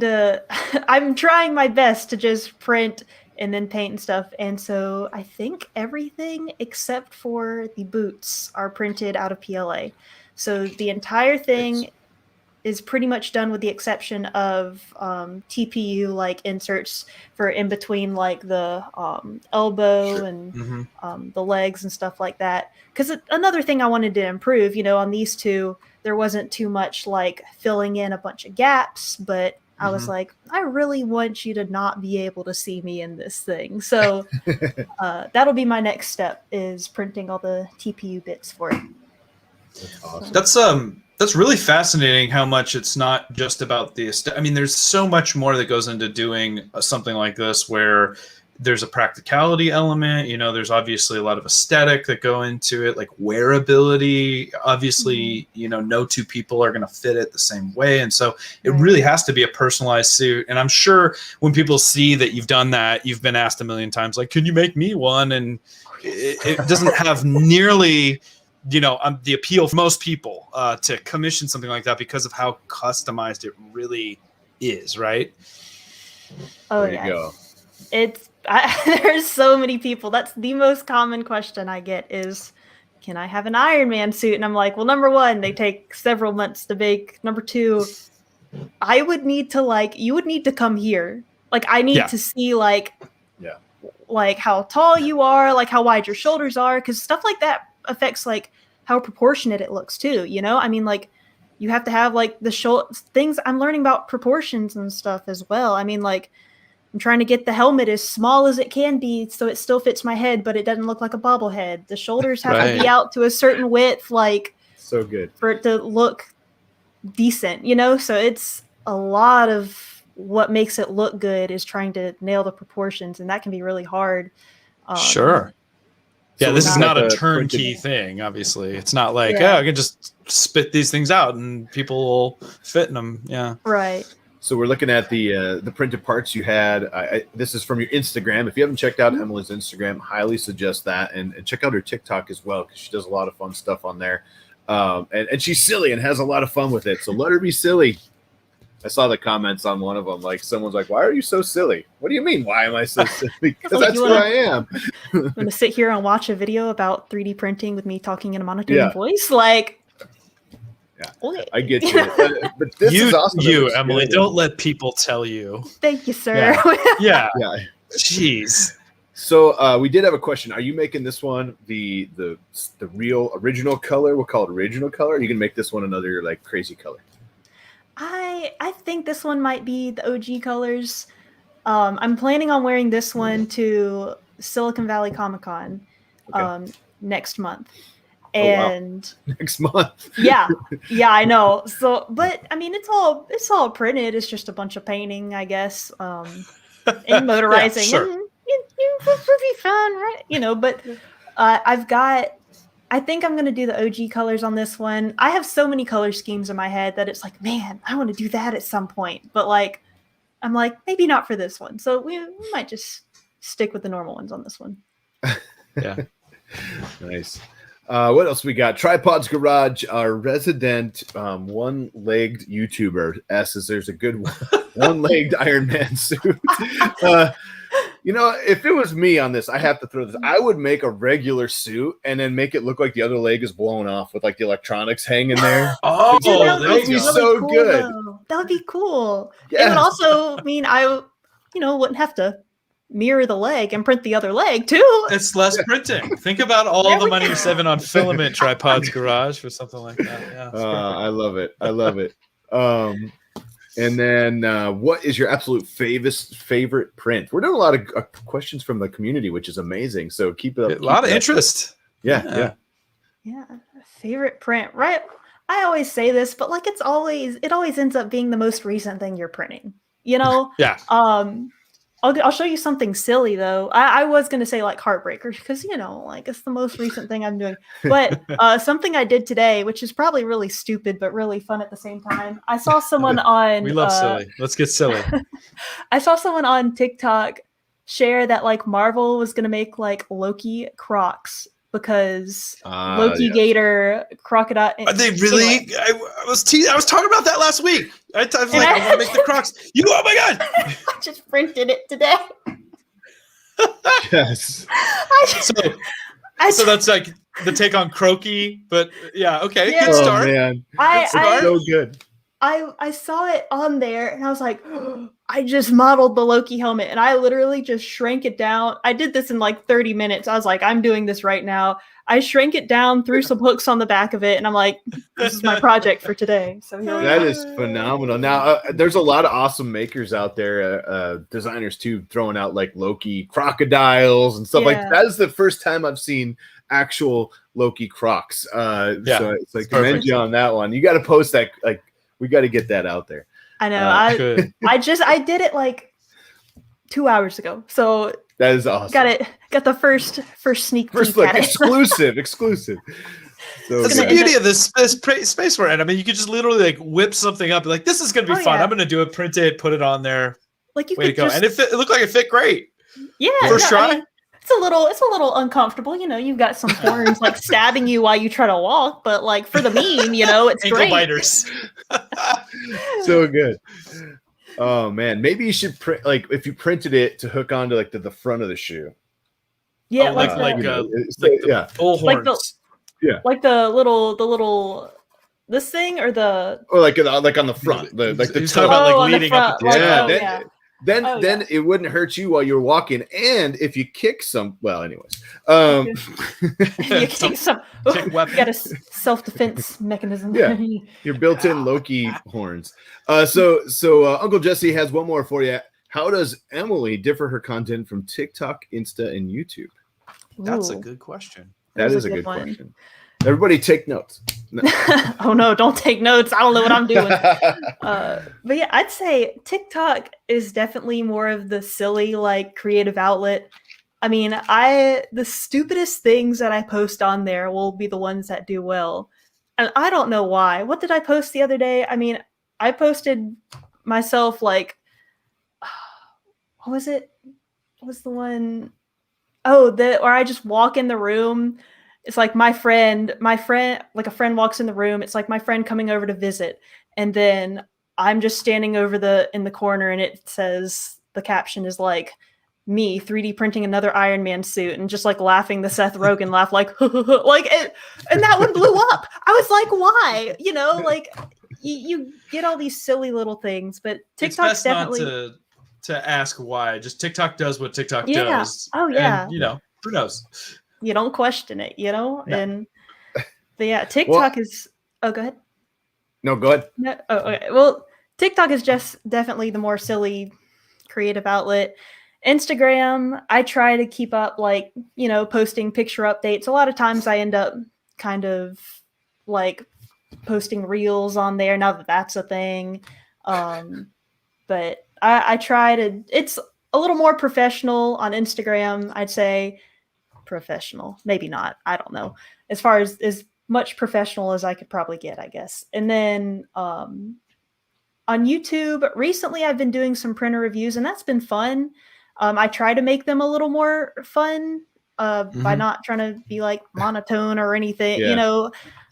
my best to just print and then paint and stuff. And so I think everything except for the boots are printed out of PLA. So the entire thing is pretty much done with the exception of TPU like inserts for in between like the elbow and the legs and stuff like that. Because another thing I wanted to improve, on these two, there wasn't too much like filling in a bunch of gaps, but I was like, I really want you to not be able to see me in this thing. So that'll be my next step, is printing all the TPU bits for it.
That's awesome.
That's really fascinating how much it's not just about the I mean, there's so much more that goes into doing something like this, where there's a practicality element, there's obviously a lot of aesthetic that go into it, like wearability. Obviously, no two people are going to fit it the same way. And so it really has to be a personalized suit. And I'm sure when people see that you've done that, you've been asked a million times, like, can you make me one? And it doesn't have nearly the appeal for most people to commission something like that because of how customized it really is, right?
Oh,
there you go.
There's so many people. That's the most common question I get is, can I have an Iron Man suit? And I'm like, well, number one, they take several months to make. Number two, I would need to you would need to come here. Like, I need to see like how tall you are, like how wide your shoulders are, because stuff like that affects like how proportionate it looks too. I mean, like, you have to have like the shoulder things. I'm learning about proportions and stuff as well. I mean, like, I'm trying to get the helmet as small as it can be so it still fits my head, but it doesn't look like a bobblehead. The shoulders have to be out to a certain width, like,
so good
for it to look decent, So it's a lot of what makes it look good is trying to nail the proportions, and that can be really hard.
Sure. Yeah,
So
this is not
like
a turnkey thing, obviously. It's not like, I can just spit these things out and people will fit in them. Yeah.
Right.
So we're looking at the printed parts you had. This is from your Instagram. If you haven't checked out Emily's Instagram, highly suggest that. And check out her TikTok as well, because she does a lot of fun stuff on there. And she's silly and has a lot of fun with it. So let her be silly. I saw the comments on one of them. Like, someone's like, why are you so silly? What do you mean, why am I so silly? Because that's who I am.
I'm going to sit here and watch a video about 3D printing with me talking in a monotone voice. Like,
I get you. But this is awesome.
Emily, don't let people tell you.
Thank you, sir.
Yeah. Jeez.
So we did have a question. Are you making this one the real original color? We'll call it original color. Or are you gonna make this one another like crazy color?
I think this one might be the OG colors. I'm planning on wearing this one to Silicon Valley Comic-Con next month. And
next month.
yeah, I know. So, but I mean, it's all printed. It's just a bunch of painting, I guess, and motorizing.
Sure.
And it would be fun, right? But I think I'm going to do the OG colors on this one. I have so many color schemes in my head that it's like, man, I want to do that at some point. But like, I'm like, maybe not for this one. So we might just stick with the normal ones on this one.
Yeah.
Nice. What else we got? Tripods Garage, our resident one-legged YouTuber says there's a good one-legged Iron Man suit. If it was me on this, I have to throw this. I would make a regular suit and then make it look like the other leg is blown off with like the electronics hanging there.
Oh,
that would be so
cool,
good.
Though. That would be cool.
Yeah.
It would also mean I, wouldn't have to mirror the leg and print the other leg too.
It's less printing. Think about all the money you're saving on filament. Tripods Garage for something like that. Yeah,
I love it. And then, what is your absolute favorite print? We're doing a lot of questions from the community, which is amazing. So keep it up.
A lot of interest.
Yeah.
Favorite print, right? I always say this, but like it always ends up being the most recent thing you're printing.
Yeah.
I'll show you something silly though. I was gonna say like Heartbreakers because like it's the most recent thing I'm doing. But something I did today, which is probably really stupid but really fun at the same time. I saw someone on.
We love silly. Let's get silly.
I saw someone on TikTok share that like Marvel was gonna make like Loki Crocs because Loki Gator Crocodile.
Are they really? Anyway. I was talking about that last week. I was like, I want to make the Crocs. Oh my god!
I just printed it today.
Yes.
So that's like the take on Croaky, but yeah, okay, good start.
Oh man,
so
good.
I saw it on there and I was like, I just modeled the Loki helmet and I literally just shrank it down. I did this in like 30 minutes. I was like, I'm doing this right now. I shrank it down, threw some hooks on the back of it, and I'm like, this is my project for today. So
that is phenomenal. Now, there's a lot of awesome makers out there, designers too, throwing out like Loki crocodiles and stuff like that. That is the first time I've seen actual Loki Crocs. So it's like commend you on that one. You got to post that. Like, we got to get that out there.
I know. I did it like 2 hours ago. So
that is awesome.
Got the first sneak peek
like
at it.
exclusive. So
that's the beauty of this space we're in. I mean, you could just literally like whip something up, like this is gonna be fun.
Yeah.
I'm gonna do it, print it, put it on there.
Like you
way to go, and it looked like it fit great.
Yeah,
first try.
I mean, it's a little uncomfortable. You've got some horns like stabbing you while you try to walk, but like for the meme, it's
ankle
great.
biters.
So good. Oh man, maybe you should print like if you printed it to hook onto like the front of the shoe.
Yeah,
like the bull horns.
Like the little this thing or the
like on the front, the
talking about like leading up.
Then it wouldn't hurt you while you're walking, and if you kick some, anyways,
you kick some. You got a self-defense mechanism.
Yeah, your built-in Loki horns. So Uncle Jesse has one more for you. How does Emily differ her content from TikTok, Insta, and YouTube?
That's a good question.
That is a good question. Everybody take notes.
Oh no, don't take notes. I don't know what I'm doing. But yeah, I'd say TikTok is definitely more of the silly, like creative outlet. I mean, the stupidest things that I post on there will be the ones that do well. And I don't know why. What did I post the other day? I mean, I posted myself like, what was it? What was the one? Oh, or I just walk in the room. It's like my friend, like a friend walks in the room. It's like my friend coming over to visit. And then I'm just standing in the corner and it says, the caption is like, me 3D printing another Iron Man suit and just like laughing the Seth Rogen laugh, like, like it, and that one blew up. I was like, why? Like you get all these silly little things, but TikTok's definitely
not to ask why. Just TikTok does what TikTok does.
Oh yeah.
And, who knows?
You don't question it, No. And but yeah, TikTok is. Oh, go ahead.
No, go ahead.
No, okay. Well, TikTok is just definitely the more silly, creative outlet. Instagram, I try to keep up, like posting picture updates. A lot of times, I end up kind of like posting reels on there. Now that that's a thing, but I try to. It's a little more professional on Instagram, I'd say. Professional, maybe not, I don't know, as far as much professional as I could probably get, I guess. And then on YouTube recently I've been doing some printer reviews and that's been fun. I try to make them a little more fun by not trying to be like monotone or anything.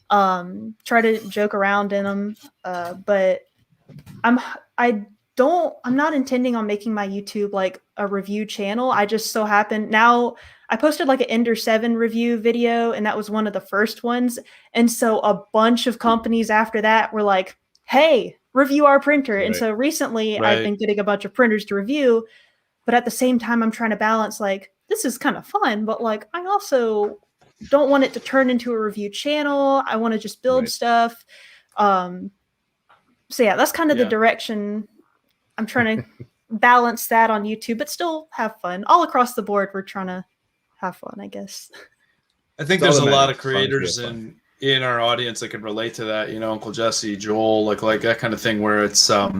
Try to joke around in them, but I'm not intending on making my YouTube like a review channel. I just so happen now I posted like an Ender 7 review video and that was one of the first ones. And so a bunch of companies after that were like, hey, review our printer. Right. And so recently I've been getting a bunch of printers to review, but at the same time, I'm trying to balance like, this is kind of fun, but like, I also don't want it to turn into a review channel. I want to just build stuff. So yeah, that's kind of the
Yeah.
direction I'm trying to balance that on YouTube, but still have fun. All across the board, we're trying to have fun, I guess.
I think
It's all
there's a
that
lot of
matters. As long as we
creators
have fun.
in our audience that can relate to that. You know, Uncle Jesse, Joel, like that kind of thing, where it's a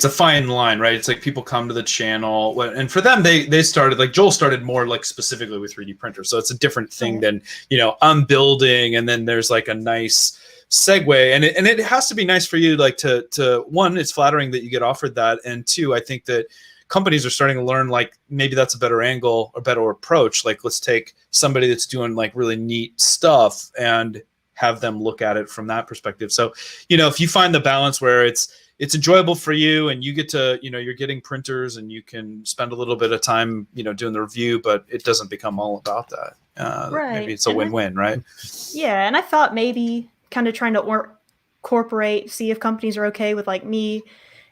fine line, right? It's like people come to the channel, and for them, they started, like Joel started more like specifically with 3D printers, so it's a different thing than, you know, I'm building, and then there's like a nice segue, and it has to be nice for you, like to one, it's flattering that you get offered that, and two, I think that companies are starting to learn, like, maybe that's a better angle or better approach. Like, let's take somebody that's doing like really neat stuff and have them look at it from that perspective. So, you know, if you find the balance where it's enjoyable for you and you get to, you know, you're getting printers and you can spend a little bit of time, you know, doing the review, but it doesn't become all about that.
Right.
Maybe it's a win-win, right?
Yeah. And I thought maybe kind of trying to incorporate, see if companies are okay with like me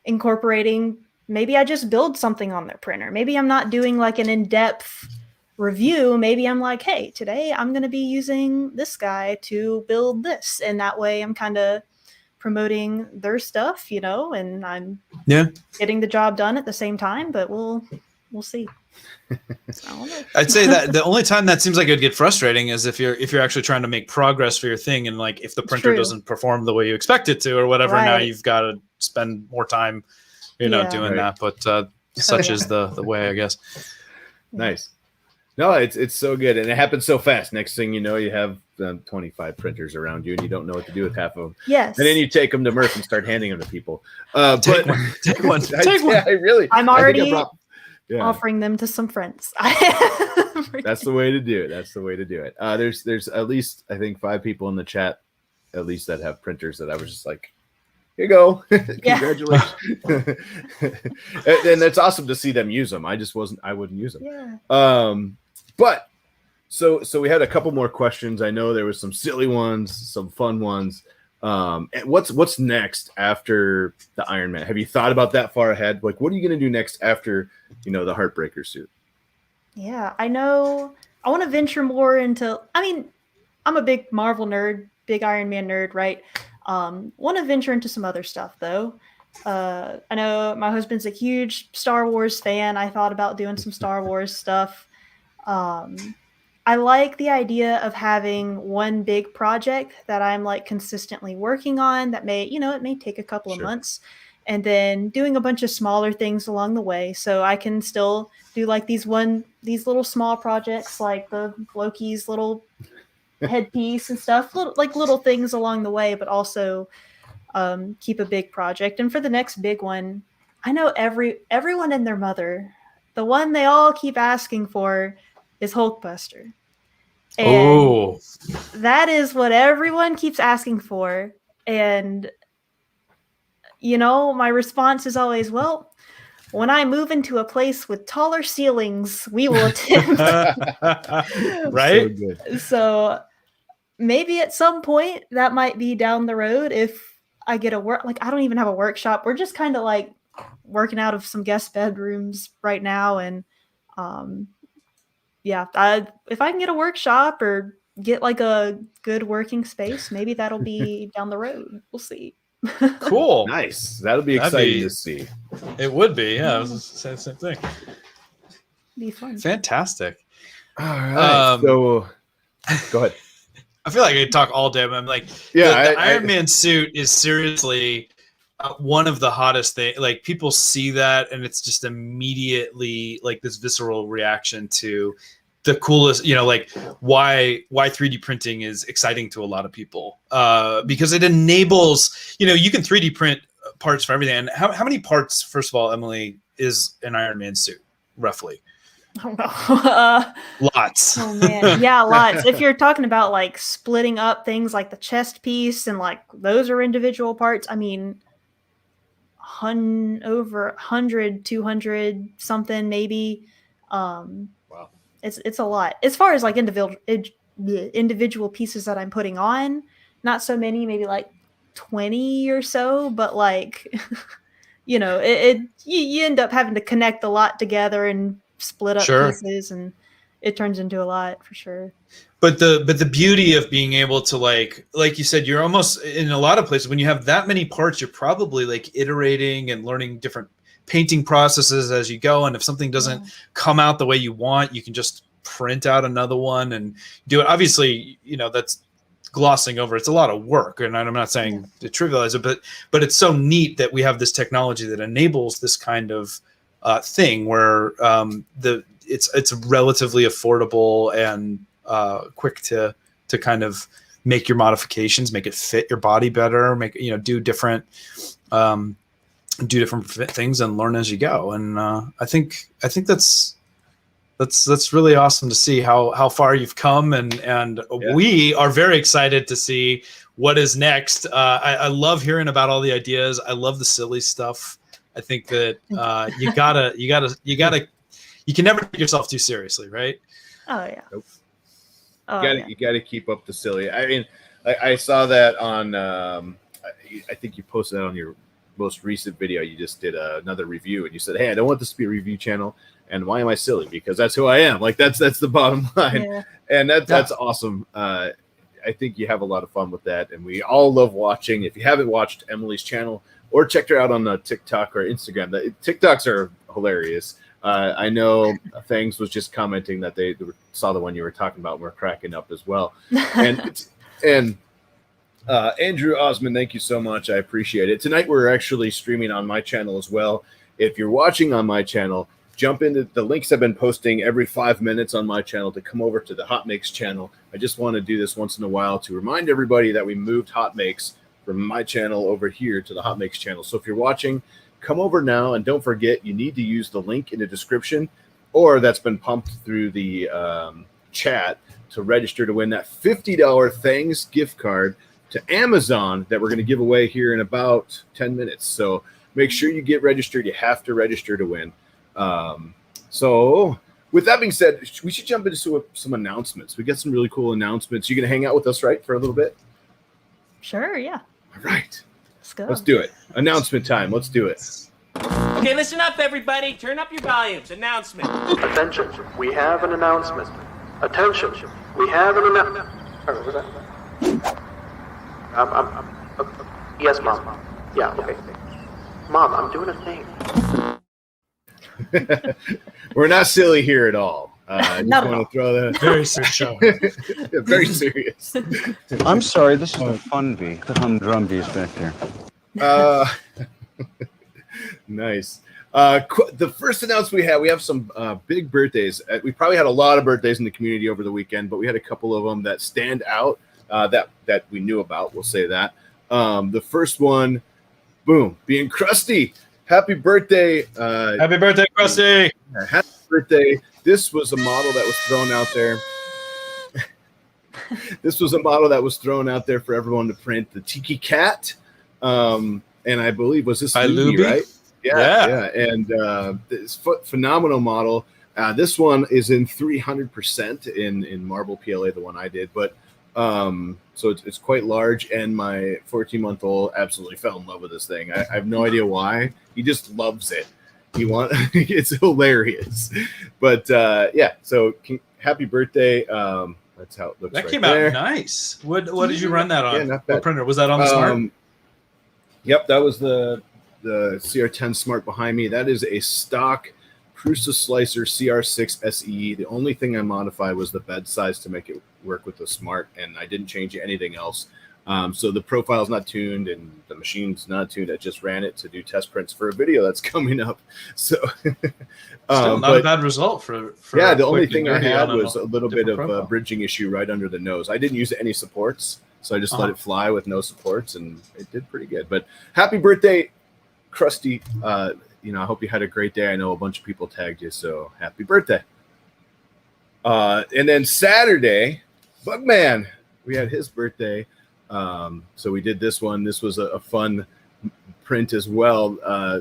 incorporating, maybe I just build something on their printer. Maybe I'm not doing like an in-depth review. Maybe I'm like, hey, today I'm going to be using this guy to build this. And that way I'm kind of promoting their stuff, you know, and I'm getting the job done at the same time, but we'll see. I don't know.
I'd say that the only time that seems like it would get frustrating is if you're actually trying to make progress for your thing, and like if the printer doesn't perform the way you expect it to or whatever, now you've got to spend more time, you know, doing that. But such is the way, I guess.
Nice. No, it's so good, and it happens so fast. Next thing you know, you have 25 printers around you, and you don't know what to do with half of them.
Yes.
And then you take them to Murph and start handing them to people.
Take one.
I'm already offering them to some friends.
That's the way to do it. That's the way to do it. There's at least, I think, 5 people in the chat, at least, that have printers that I was just like, here you go. Congratulations. And it's awesome to see them use them. I wouldn't use them.
Yeah.
But so we had a couple more questions. I know there was some silly ones, some fun ones. And what's next after the Iron Man? Have you thought about that far ahead? Like, what are you going to do next after, you know, the Heartbreaker suit?
Yeah, I know. I want to venture more into, I mean, I'm a big Marvel nerd, big Iron Man nerd, right? Want to venture into some other stuff though. I know my husband's a huge Star Wars fan. I thought about doing some Star Wars stuff. I like the idea of having one big project that I'm like consistently working on that may, you know, it may take a couple of months, and then doing a bunch of smaller things along the way. So I can still do like these little small projects, like the Loki's little headpiece and stuff, little things along the way, but also keep a big project. And for the next big one, I know everyone and their mother, the one they all keep asking for is Hulkbuster. And that is what everyone keeps asking for. And, you know, my response is always, well, when I move into a place with taller ceilings, we will attempt.
Right?
So maybe at some point that might be down the road if I get I don't even have a workshop. We're just kind of like working out of some guest bedrooms right now. And if I can get a workshop or get like a good working space, maybe that'll be down the road. We'll see.
Cool.
Nice. That'll be exciting to see.
It would be. Yeah, I was saying the same thing.
Be fun.
Fantastic.
All right. So go ahead.
I feel like I could talk all day. But I'm like, the Iron Man suit is seriously one of the hottest things. Like, people see that, and it's just immediately like this visceral reaction to the coolest. You know, like why 3D printing is exciting to a lot of people because it enables. You know, you can 3D print parts for everything. And how many parts, first of all, Emily, is an Iron Man suit roughly?
I don't know.
Lots.
Oh man, yeah, lots. If you're talking about like splitting up things like the chest piece and like those are individual parts, I mean, over 100, 200 something maybe. Wow, it's a lot. As far as like individual pieces that I'm putting on, not so many, maybe like 20 or so, but like, you know, you end up having to connect a lot together and split up pieces, and it turns into a lot for sure.
But the beauty of being able to like you said, you're almost in a lot of places when you have that many parts, you're probably like iterating and learning different painting processes as you go. And if something doesn't come out the way you want, you can just print out another one and do it. Obviously, that's glossing over. It's a lot of work, and I'm not saying to trivialize it, but it's so neat that we have this technology that enables this kind of thing where it's relatively affordable and quick to kind of make your modifications, make it fit your body better, do different things and learn as you go. And I think that's really awesome to see how far you've come, and we are very excited to see what is next. I love hearing about all the ideas. I love the silly stuff. I think that you can never take yourself too seriously, right?
Oh yeah.
Nope. You got to keep up the silly. I mean, I saw that on. I think you posted that on your most recent video. You just did another review, and you said, "Hey, I don't want this to be a review channel. And why am I silly? Because that's who I am. Like that's the bottom line, and that's awesome. I think you have a lot of fun with that, and we all love watching. If you haven't watched Emily's channel or checked her out on TikTok or Instagram, the TikToks are hilarious. I know Fangs was just commenting that they saw the one you were talking about and were cracking up as well. And Andrew Osmond, thank you so much. I appreciate it. Tonight we're actually streaming on my channel as well. If you're watching on my channel, jump into the links I've been posting every 5 minutes on my channel to come over to the HotMakes channel. I just want to do this once in a while to remind everybody that we moved HotMakes from my channel over here to the HotMakes channel. So if you're watching, come over now, and don't forget, you need to use the link in the description or that's been pumped through the chat to register to win that $50 Thangs gift card to Amazon that we're going to give away here in about 10 minutes. So make sure you get registered. You have to register to win. So with that being said, we should jump into some announcements. We got some really cool announcements. You're going to hang out with us, right, for a little bit?
Sure, yeah.
All right.
Let's go.
Let's do it. Announcement time. Let's do it.
Okay, listen up, everybody. Turn up your volumes. Announcement.
Attention, we have an announcement. Attention, we have an announcement. What was that? Yes, Mom. Yeah, okay. Mom, I'm doing a thing.
We're not silly here at all. I just want to throw that.
Very serious show.
Very serious.
I'm sorry, this is the fun bee. The humdrum bees back there.
Nice. The first announcement we have some big birthdays. We probably had a lot of birthdays in the community over the weekend, but we had a couple of them that stand out that we knew about. We'll say that. The first one, boom, being Krusty. Happy birthday.
Happy birthday, Krusty.
Happy birthday. This was a model that was thrown out there. This was a model that was thrown out there for everyone to print. The Tiki Cat. And I believe, was this Luby, right? Yeah. And this phenomenal model. This one is in 300% in marble PLA, the one I did. But so it's quite large, and my 14-month-old absolutely fell in love with this thing. I have no idea why. He just loves it. It's hilarious. But yeah, so happy birthday. That's how it looks.
That
right
came
there.
out nice. What did you run that on?
Yeah, not bad.
What printer was that on? The Smart?
Yep, that was the CR10 Smart behind me. That is a stock Prusa Slicer CR6 SE. The only thing I modified was the bed size to make it work with the Smart, and I didn't change anything else. So the profile's not tuned and the machine's not tuned. I just ran it to do test prints for a video that's coming up. So
still not a bad result for
yeah, the only thing I had was a little bit of a bridging issue right under the nose. I didn't use any supports, so I just let it fly with no supports, and it did pretty good. But happy birthday, Krusty. I hope you had a great day. I know a bunch of people tagged you, so happy birthday. And then Saturday, Bugman, we had his birthday. So we did this one. This was a fun print as well.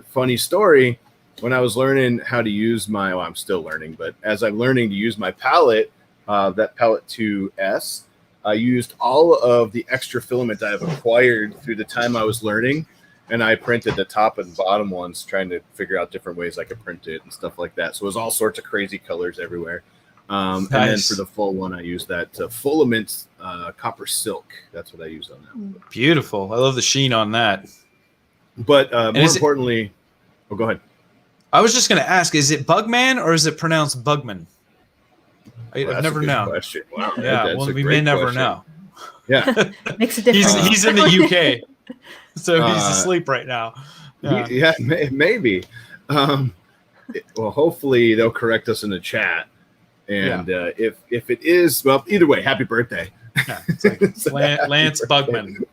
Funny story, when I was learning how to use I'm still learning, but as I'm learning to use my palette, that Palette 2S, I used all of the extra filament I have acquired through the time I was learning, and I printed the top and bottom ones, trying to figure out different ways I could print it and stuff like that. So it was all sorts of crazy colors everywhere. And then for the full one, I use that Filament copper silk. That's what I use on that one.
Beautiful. I love the sheen on that.
But more importantly, go ahead.
I was just going to ask, is it Bugman or is it pronounced Bugman? I've never known.
Question. Wow.
Yeah, well, we may never know.
Yeah.
Makes a difference.
He's in the UK, so he's asleep right now.
Yeah, maybe. Well, hopefully they'll correct us in the chat. And if it is, well, either way, happy birthday.
Yeah, it's like Lance Bugman.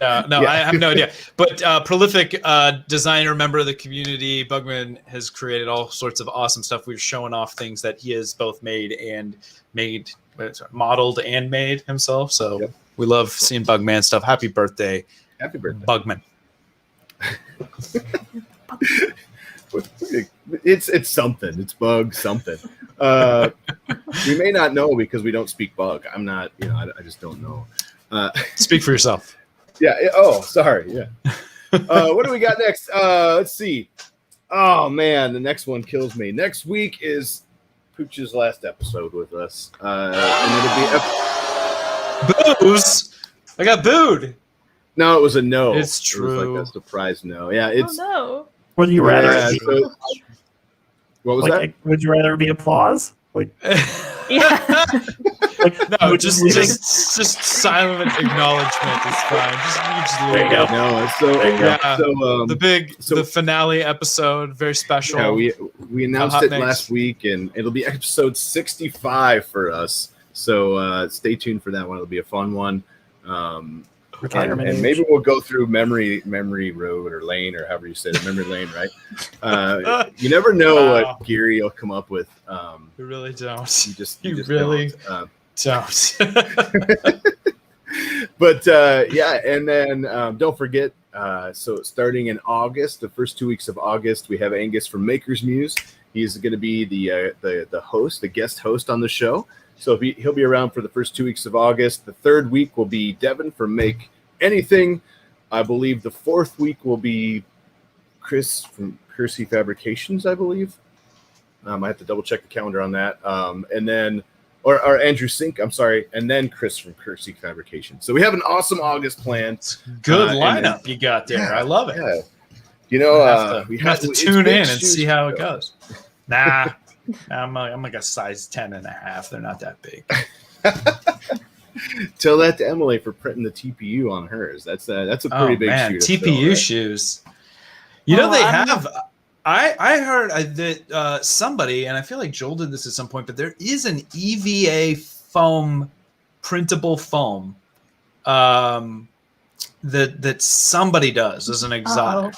I have no idea. But prolific designer, member of the community, Bugman has created all sorts of awesome stuff. We're showing off things that he has both modeled and made himself. So we love seeing Bugman stuff. Happy birthday.
Happy birthday.
Bugman.
It's something. It's bug something. We may not know because we don't speak bug. I'm not, I just don't know.
Speak for yourself.
Yeah. Oh, sorry. Yeah. What do we got next? Let's see. Oh man, the next one kills me. Next week is Pooch's last episode with us, and it'll be
booze. I got booed.
No, it was a no.
It's true.
It was like a surprise no. Yeah, it's.
Oh no.
Would you rather?
What was that?
Would you rather be applause?
Yeah.
No, just silent acknowledgement is fine. Just leave it.
No, the finale
episode, very special.
Yeah, we announced it last week, and it'll be episode 65 for us. So stay tuned for that one. It'll be a fun one.
Retirement
and maybe we'll go through memory road or lane or however you say it, memory lane, right? You never know what Geary will come up with.
You really don't.
You just
really
don't. But and then don't forget. So starting in August, the first 2 weeks of August, we have Angus from Maker's Muse. He's going to be the host, the guest host on the show. So he'll be around for the first 2 weeks of August. The third week will be Devin from Make Anything. I believe the fourth week will be Chris from Kersey Fabrications, I believe. I have to double check the calendar on that. And then, or Andrew Sink, I'm sorry. And then Chris from Kersey Fabrications. So we have an awesome August plan.
Good lineup you got there. I love it.
Yeah.
We have to tune in and see how it goes. Nah. I'm like a size 10.5. They're not that big.
Tell that to Emily for printing the TPU on hers. That's a pretty big shoe.
TPU right? Shoes. They have. I heard that somebody, and I feel like Joel did this at some point, but there is an EVA foam, printable foam, that somebody does as an exotic.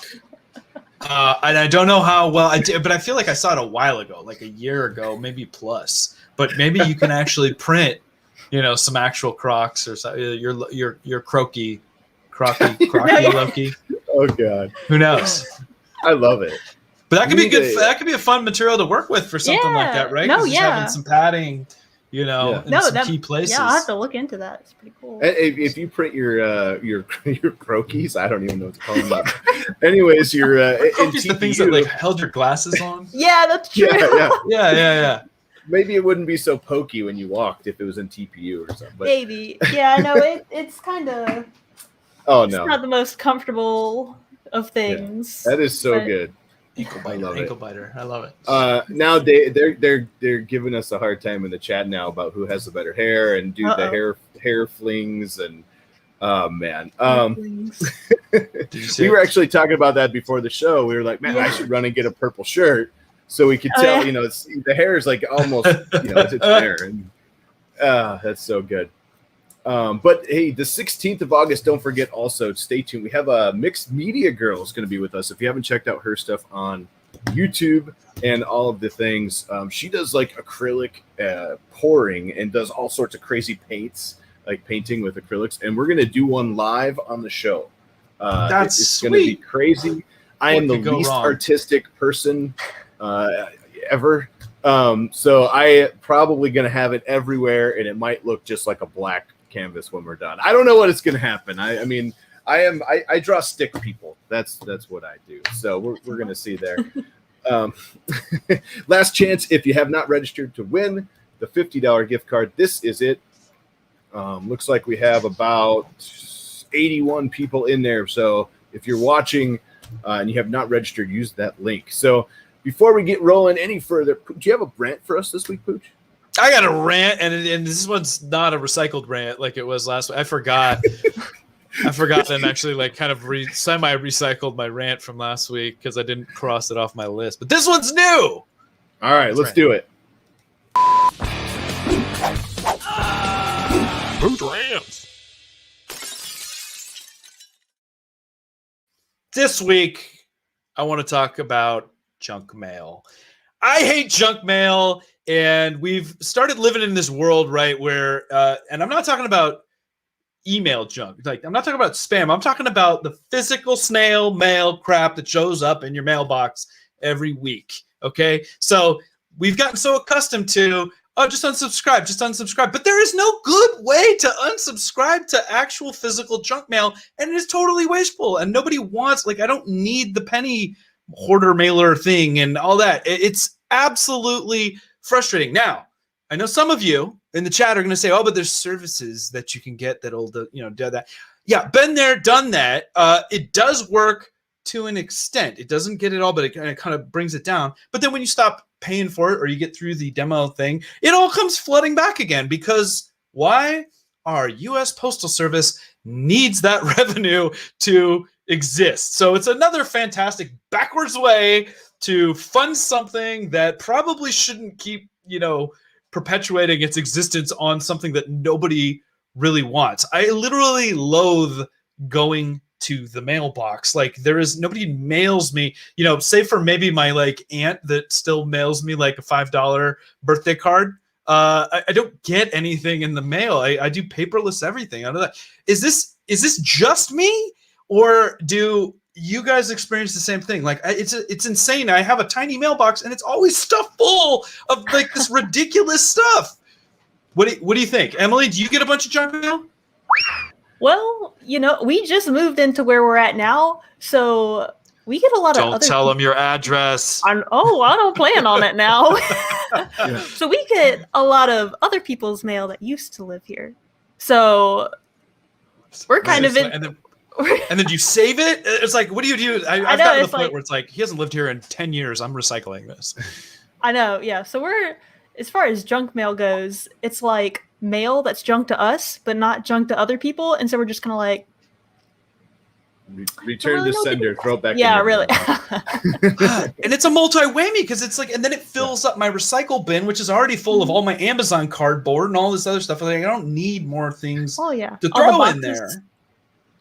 And I don't know how well I did, but I feel like I saw it a while ago, like a year ago, maybe plus. But maybe you can actually print, some actual Crocs or your crocky Loki.
Oh God,
who knows?
I love it.
But that could be good. That could be a fun material to work with for something like that, right?
No,
just having some padding. In some key places.
Yeah, I'll have to look into that. It's pretty cool.
If you print your croquis, I don't even know what to call them. Anyways, your
croquis, the things that held your glasses on.
Yeah, that's true.
Yeah.
Maybe it wouldn't be so pokey when you walked if it was in TPU or something. But...
Maybe. Yeah, no, it's kind of.
Oh no!
It's not the most comfortable of things.
Yeah, that is so good.
Ankle biter. I love it.
Now they're giving us a hard time in the chat now about who has the better hair and do the hair flings and man. We were actually talking about that before the show. We were like, man, I should run and get a purple shirt so we could tell. The hair is like almost it's there, and that's so good. But hey, the 16th of August, don't forget also, stay tuned. We have a Mixed Media Girl is going to be with us. If you haven't checked out her stuff on YouTube and all of the things, she does like acrylic pouring and does all sorts of crazy paints, like painting with acrylics. And we're going to do one live on the show. It's going to be crazy. I am the least artistic person ever. So I probably going to have it everywhere, and it might look just like a black canvas when we're done. I don't know what it's going to happen. I draw stick people. That's what I do. So we're going to see there. Last chance. If you have not registered to win, the $50 gift card. This is it. Looks like we have about 81 people in there. So if you're watching and you have not registered, use that link. So before we get rolling any further, do you have a rant for us this week, Pooch?
I got a rant, and this one's not a recycled rant like it was last week. I forgot. I forgot and actually like kind of semi-recycled my rant from last week because I didn't cross it off my list. But this one's new.
All right, let's do it.
Pooch rants. This week, I want to talk about junk mail. I hate junk mail, and we've started living in this world, right, where, and I'm not talking about email junk. Like, I'm not talking about spam. I'm talking about the physical snail mail crap that shows up in your mailbox every week, okay? So we've gotten so accustomed to, oh, just unsubscribe. But there is no good way to unsubscribe to actual physical junk mail, and it is totally wasteful, and nobody wants, like, I don't need the penny hoarder mailer thing and all that. It's absolutely frustrating. Now, I know some of you in the chat are going to say, oh, but there's services that you can get that'll, do that. Yeah, been there, done that. It does work to an extent. It doesn't get it all, but it kind of brings it down. But then when you stop paying for it or you get through the demo thing, it all comes flooding back again. Because why? Our U.S. Postal Service needs that revenue to exist. So it's another fantastic backwards way to fund something that probably shouldn't keep, perpetuating its existence on something that nobody really wants. I literally loathe going to the mailbox. Like, there is nobody mails me, save for maybe my like aunt that still mails me like a $5 birthday card. I don't get anything in the mail. I do paperless everything. I know that. Is this just me, or do you guys experience the same thing? Like, it's insane. I have a tiny mailbox and it's always stuffed full of like this ridiculous stuff. What do you think, Emily? Do you get a bunch of junk mail?
Well, we just moved into where we're at now, so we get a lot of other.
Don't tell them your address.
I don't plan on it now.
Yeah.
So we get a lot of other people's mail that used to live here. So we're kind of in.
And then you save it? It's like, what do you do? I've gotten to the point where it's like, he hasn't lived here in 10 years. I'm recycling this.
I know, yeah. So we're, as far as junk mail goes, it's like mail that's junk to us, but not junk to other people. And so we're just kind of like,
return the sender, throw it back.
Yeah, really.
And it's a multi-whammy because it's like, and then it fills up my recycle bin, which is already full of all my Amazon cardboard and all this other stuff. Like, I don't need more things to throw in there.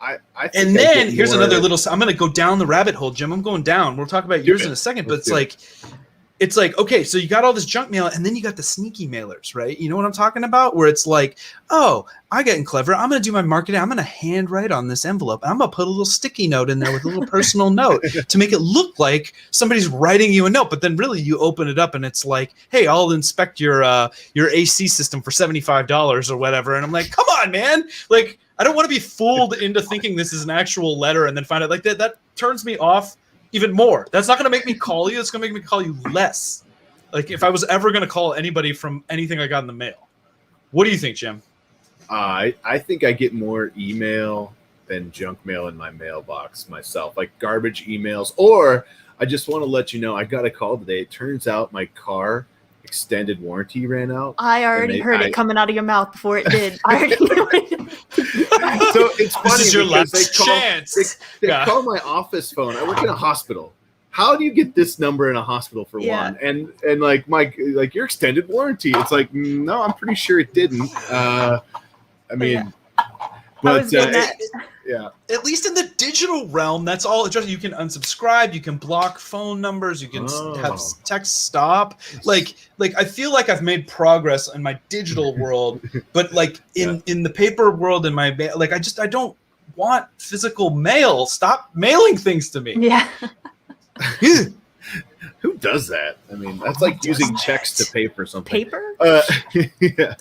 I think
and then here's another little. I'm going to go down the rabbit hole, Jim. I'm going down. We'll talk about yours in a second. But it's like, okay, so you got all this junk mail, and then you got the sneaky mailers, right? You know what I'm talking about? Where it's like, oh, I getting clever. I'm going to do my marketing. I'm going to handwrite on this envelope. I'm going to put a little sticky note in there with a little personal note to make it look like somebody's writing you a note. But then really you open it up and it's like, hey, I'll inspect your AC system for $75 or whatever. And I'm like, come on, man. Like, I don't want to be fooled into thinking this is an actual letter and then find out like that. That turns me off even more. That's not going to make me call you. It's going to make me call you less. Like, if I was ever going to call anybody from anything I got in the mail. What do you think, Jim?
I think I get more email than junk mail in my mailbox myself, like garbage emails. Or I just want to let you know, I got a call today. It turns out my car extended warranty ran out.
I already heard it coming out of your mouth before it did. I already knew it.
So it's funny
this is your
because
last chance.
They call my office phone. I work in a hospital. How do you get this number in a hospital for one? And like Mike, like your extended warranty. It's like, no, I'm pretty sure it didn't. Yeah.
At least in the digital realm, that's all. You can unsubscribe, you can block phone numbers, you can have text stop. Like I feel like I've made progress in my digital world, but like in the paper world, in my like I don't want physical mail. Stop mailing things to me.
Yeah.
Who does that? I mean, that's like using checks to pay for something.
Paper?
Yeah.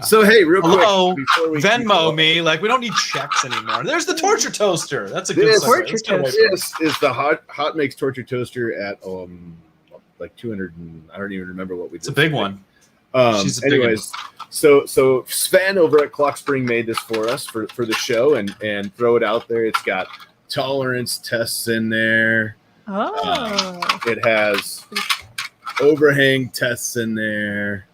So, hey, real quick.
Before we Venmo me. Like, we don't need checks anymore. There's the torture toaster. That's a good
torture toaster.
This is the HotMakes torture toaster at like 200. I don't even remember what we did.
It's a big one.
Anyways, so Sven over at Clock Spring made this for us for the show and throw it out there. It's got tolerance tests in there. It has overhang tests in there.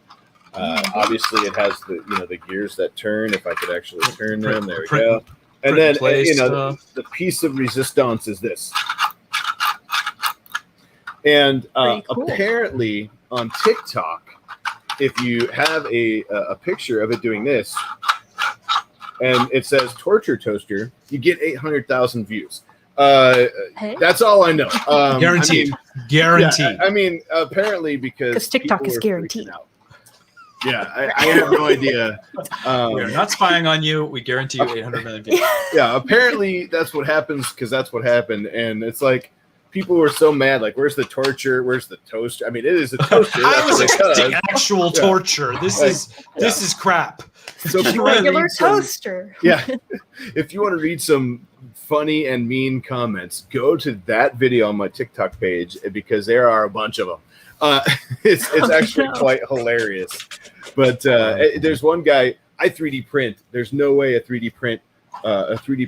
Obviously, it has the gears that turn. If I could actually turn them, there we go. And then the piece of resistance is this. And
cool.
Apparently on TikTok, if you have a picture of it doing this, and it says "torture toaster," you get 800,000 views. That's all I know.
Guaranteed. Guaranteed.
Yeah, apparently because
TikTok is guaranteed.
Yeah, I have no idea.
We are not spying on you. We guarantee you 800 million views.
Yeah, apparently that's what happens because that's what happened. And it's like people were so mad. Like, where's the torture? Where's the toaster? It is a toaster.
I was expecting actual torture. This is crap.
So if you
regular toaster.
If you want to read some funny and mean comments, go to that video on my TikTok page because there are a bunch of them. It's actually quite hilarious. But there's one guy, I 3D print. There's no way a 3D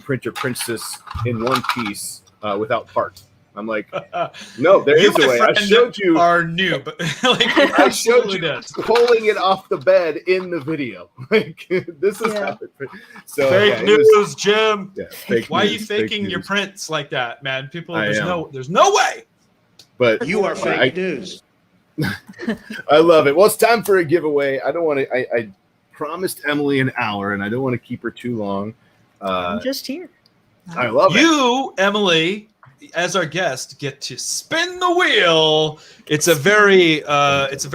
printer prints this in one piece without parts. I'm like, no, there is a way. I showed you.
Are new, but
I showed you pulling it off the bed in the video. Like this is happening. So
fake news, Jim.
Yeah, fake
Why
news,
are you faking your
news.
prints like that, man? People, there's no way.
But
you are fake news.
I love it. Well, it's time for a giveaway. I don't want to. I promised Emily an hour, and I don't want to keep her too long.
I'm just here.
I love it.
You, Emily, as our guest, get to spin the wheel. It's a very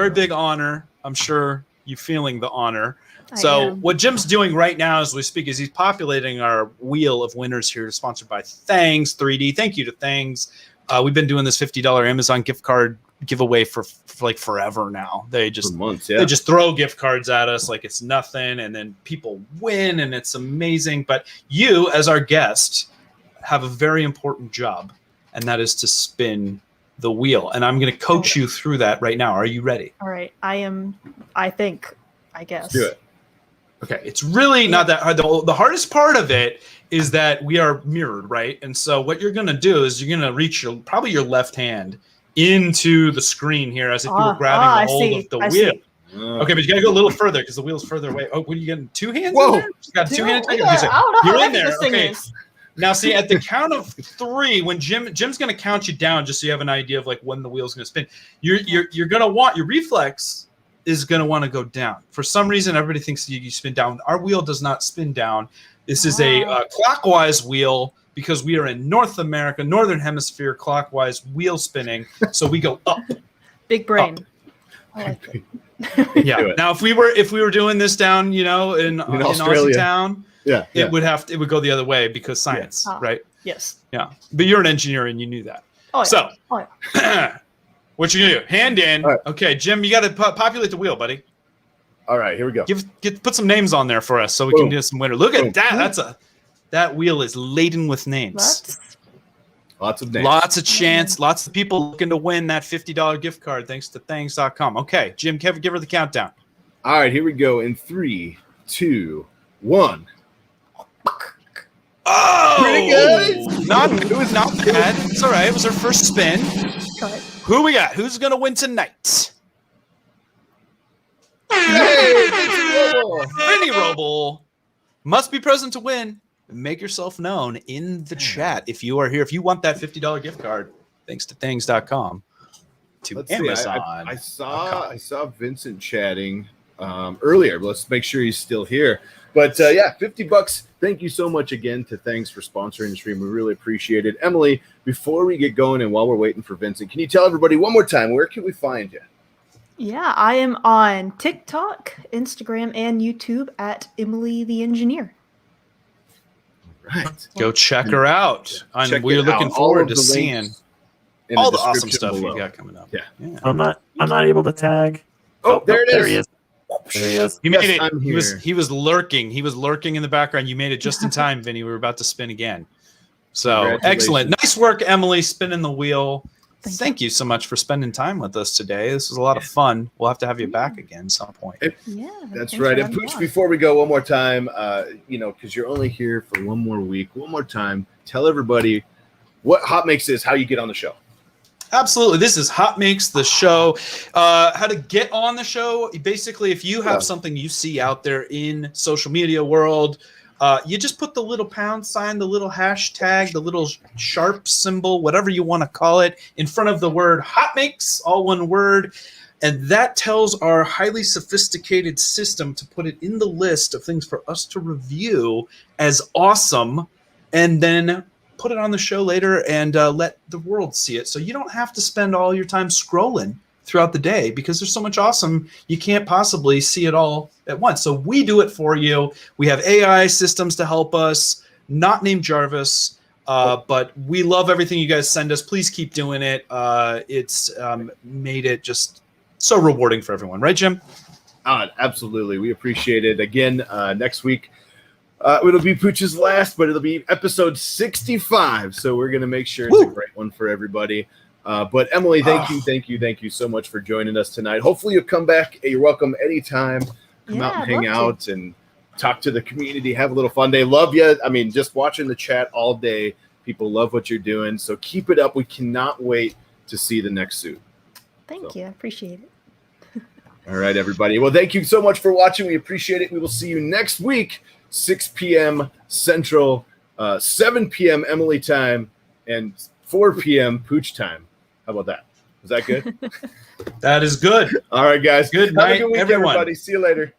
big honor. I'm sure you're feeling the honor. So what Jim's doing right now as we speak is he's populating our wheel of winners here, sponsored by Thangs 3D. Thank you to Thangs. We've been doing this $50 Amazon gift card giveaway for like forever now. They just they just throw gift cards at us like it's nothing, and then people win, and it's amazing. But you, as our guest, have a very important job, and that is to spin the wheel. And I'm going to coach you through that right now. Are you ready?
All right. I am. I guess.
Let's do it.
Okay, it's really not that hard. The hardest part of it is that we are mirrored, right? And so what you're going to do is you're going to reach probably your left hand into the screen here as if you were grabbing the hold of the wheel. Okay, but you got to go a little further because the wheel's further away. Oh, what are you getting? Two hands?
Whoa!
In there? You got two hands?
I don't know
You're
how
in there.
this thing
Okay.
is.
Now, see, at the count of three, when Jim's going to count you down, just so you have an idea of like when the wheel's going to spin. You're going to want your reflex is going to want to go down. For some reason, everybody thinks you spin down. Our wheel does not spin down. This is a clockwise wheel because we are in North America, Northern Hemisphere, clockwise wheel spinning. So we go up.
Big brain.
Up.
I like it.
Yeah. Now, if we were doing this down, in
Australia.
Aussie town, it would go the other way because science, right?
Yes.
Yeah. But you're an engineer and you knew that.
Oh, yeah.
So,
oh, yeah.
what you gonna do? Hand in.
Right.
Okay, Jim, you got to populate the wheel, buddy.
All right, here we go.
Put some names on there for us so we can do some winner. Look at that. That wheel is laden with names.
Lots of names.
Lots of chance. Lots of people looking to win that $50 gift card thanks to thangs.com. Okay, Jim, give her the countdown.
All right, here we go in 3, 2, 1.
Oh,
pretty good.
It was not bad. It's all right. It was our first spin. Who we got? Who's gonna win tonight? Vinny Roble must be present to win. Make yourself known in the chat if you are here. If you want that $50 gift card, thanks to thangs.com to Amazon.
I saw Vincent chatting earlier. Let's make sure he's still here. But $50. Thank you so much again to Thanks for sponsoring the stream. We really appreciate it. Emily, before we get going and while we're waiting for Vincent, can you tell everybody one more time, where can we find you?
Yeah, I am on TikTok, Instagram, and YouTube at Emily the Engineer.
Right.
Go check her out. And we're looking forward to seeing all the awesome stuff you got coming up.
Yeah.
I'm not able to tag.
Oh, there it is.
There he is. There he is.
He made it.
I'm
He was
here.
lurking. He was lurking in the background. You made it just in time, Vinny. We were about to spin again. So
Congratulations.
excellent. Nice work, Emily, spinning the wheel. Thank you so much for spending time with us today. This was a lot of fun. We'll have to have you back again some point.
Yeah.
That's right. And Pooch, before we go one more time, because you're only here for one more week, one more time, tell everybody what HotMakes is, how you get on the show.
Absolutely. This is HotMakes, the show. How to get on the show. Basically, if you have something you see out there in social media world, you just put the little pound sign, the little hashtag, the little sharp symbol, whatever you want to call it, in front of the word HotMakes, all one word. And that tells our highly sophisticated system to put it in the list of things for us to review as awesome, and then put it on the show later and let the world see it. So you don't have to spend all your time scrolling throughout the day, because there's so much awesome you can't possibly see it all at once. So we do it for you. We have AI systems to help us, not named Jarvis, but we love everything you guys send us. Please keep doing it. It's made it just so rewarding for everyone. Right, Jim?
Absolutely. We appreciate it. Again, next week, it'll be Pooch's last, but it'll be episode 65. So we're going to make sure it's a great one for everybody. But Emily, thank you so much for joining us tonight. Hopefully you'll come back. You're welcome anytime. Come out and hang out and talk to the community. Have a little fun day. Love you. I mean, just watching the chat all day. People love what you're doing. So keep it up. We cannot wait to see the next suit.
Thank you. I appreciate it.
All right, everybody. Well, thank you so much for watching. We appreciate it. We will see you next week, 6 p.m. Central, 7 p.m. Emily time, and 4 p.m. Pooch time. How about that? Is that good?
That is good.
All right, guys.
Good night,
Have a good week,
everyone.
everybody. See you later.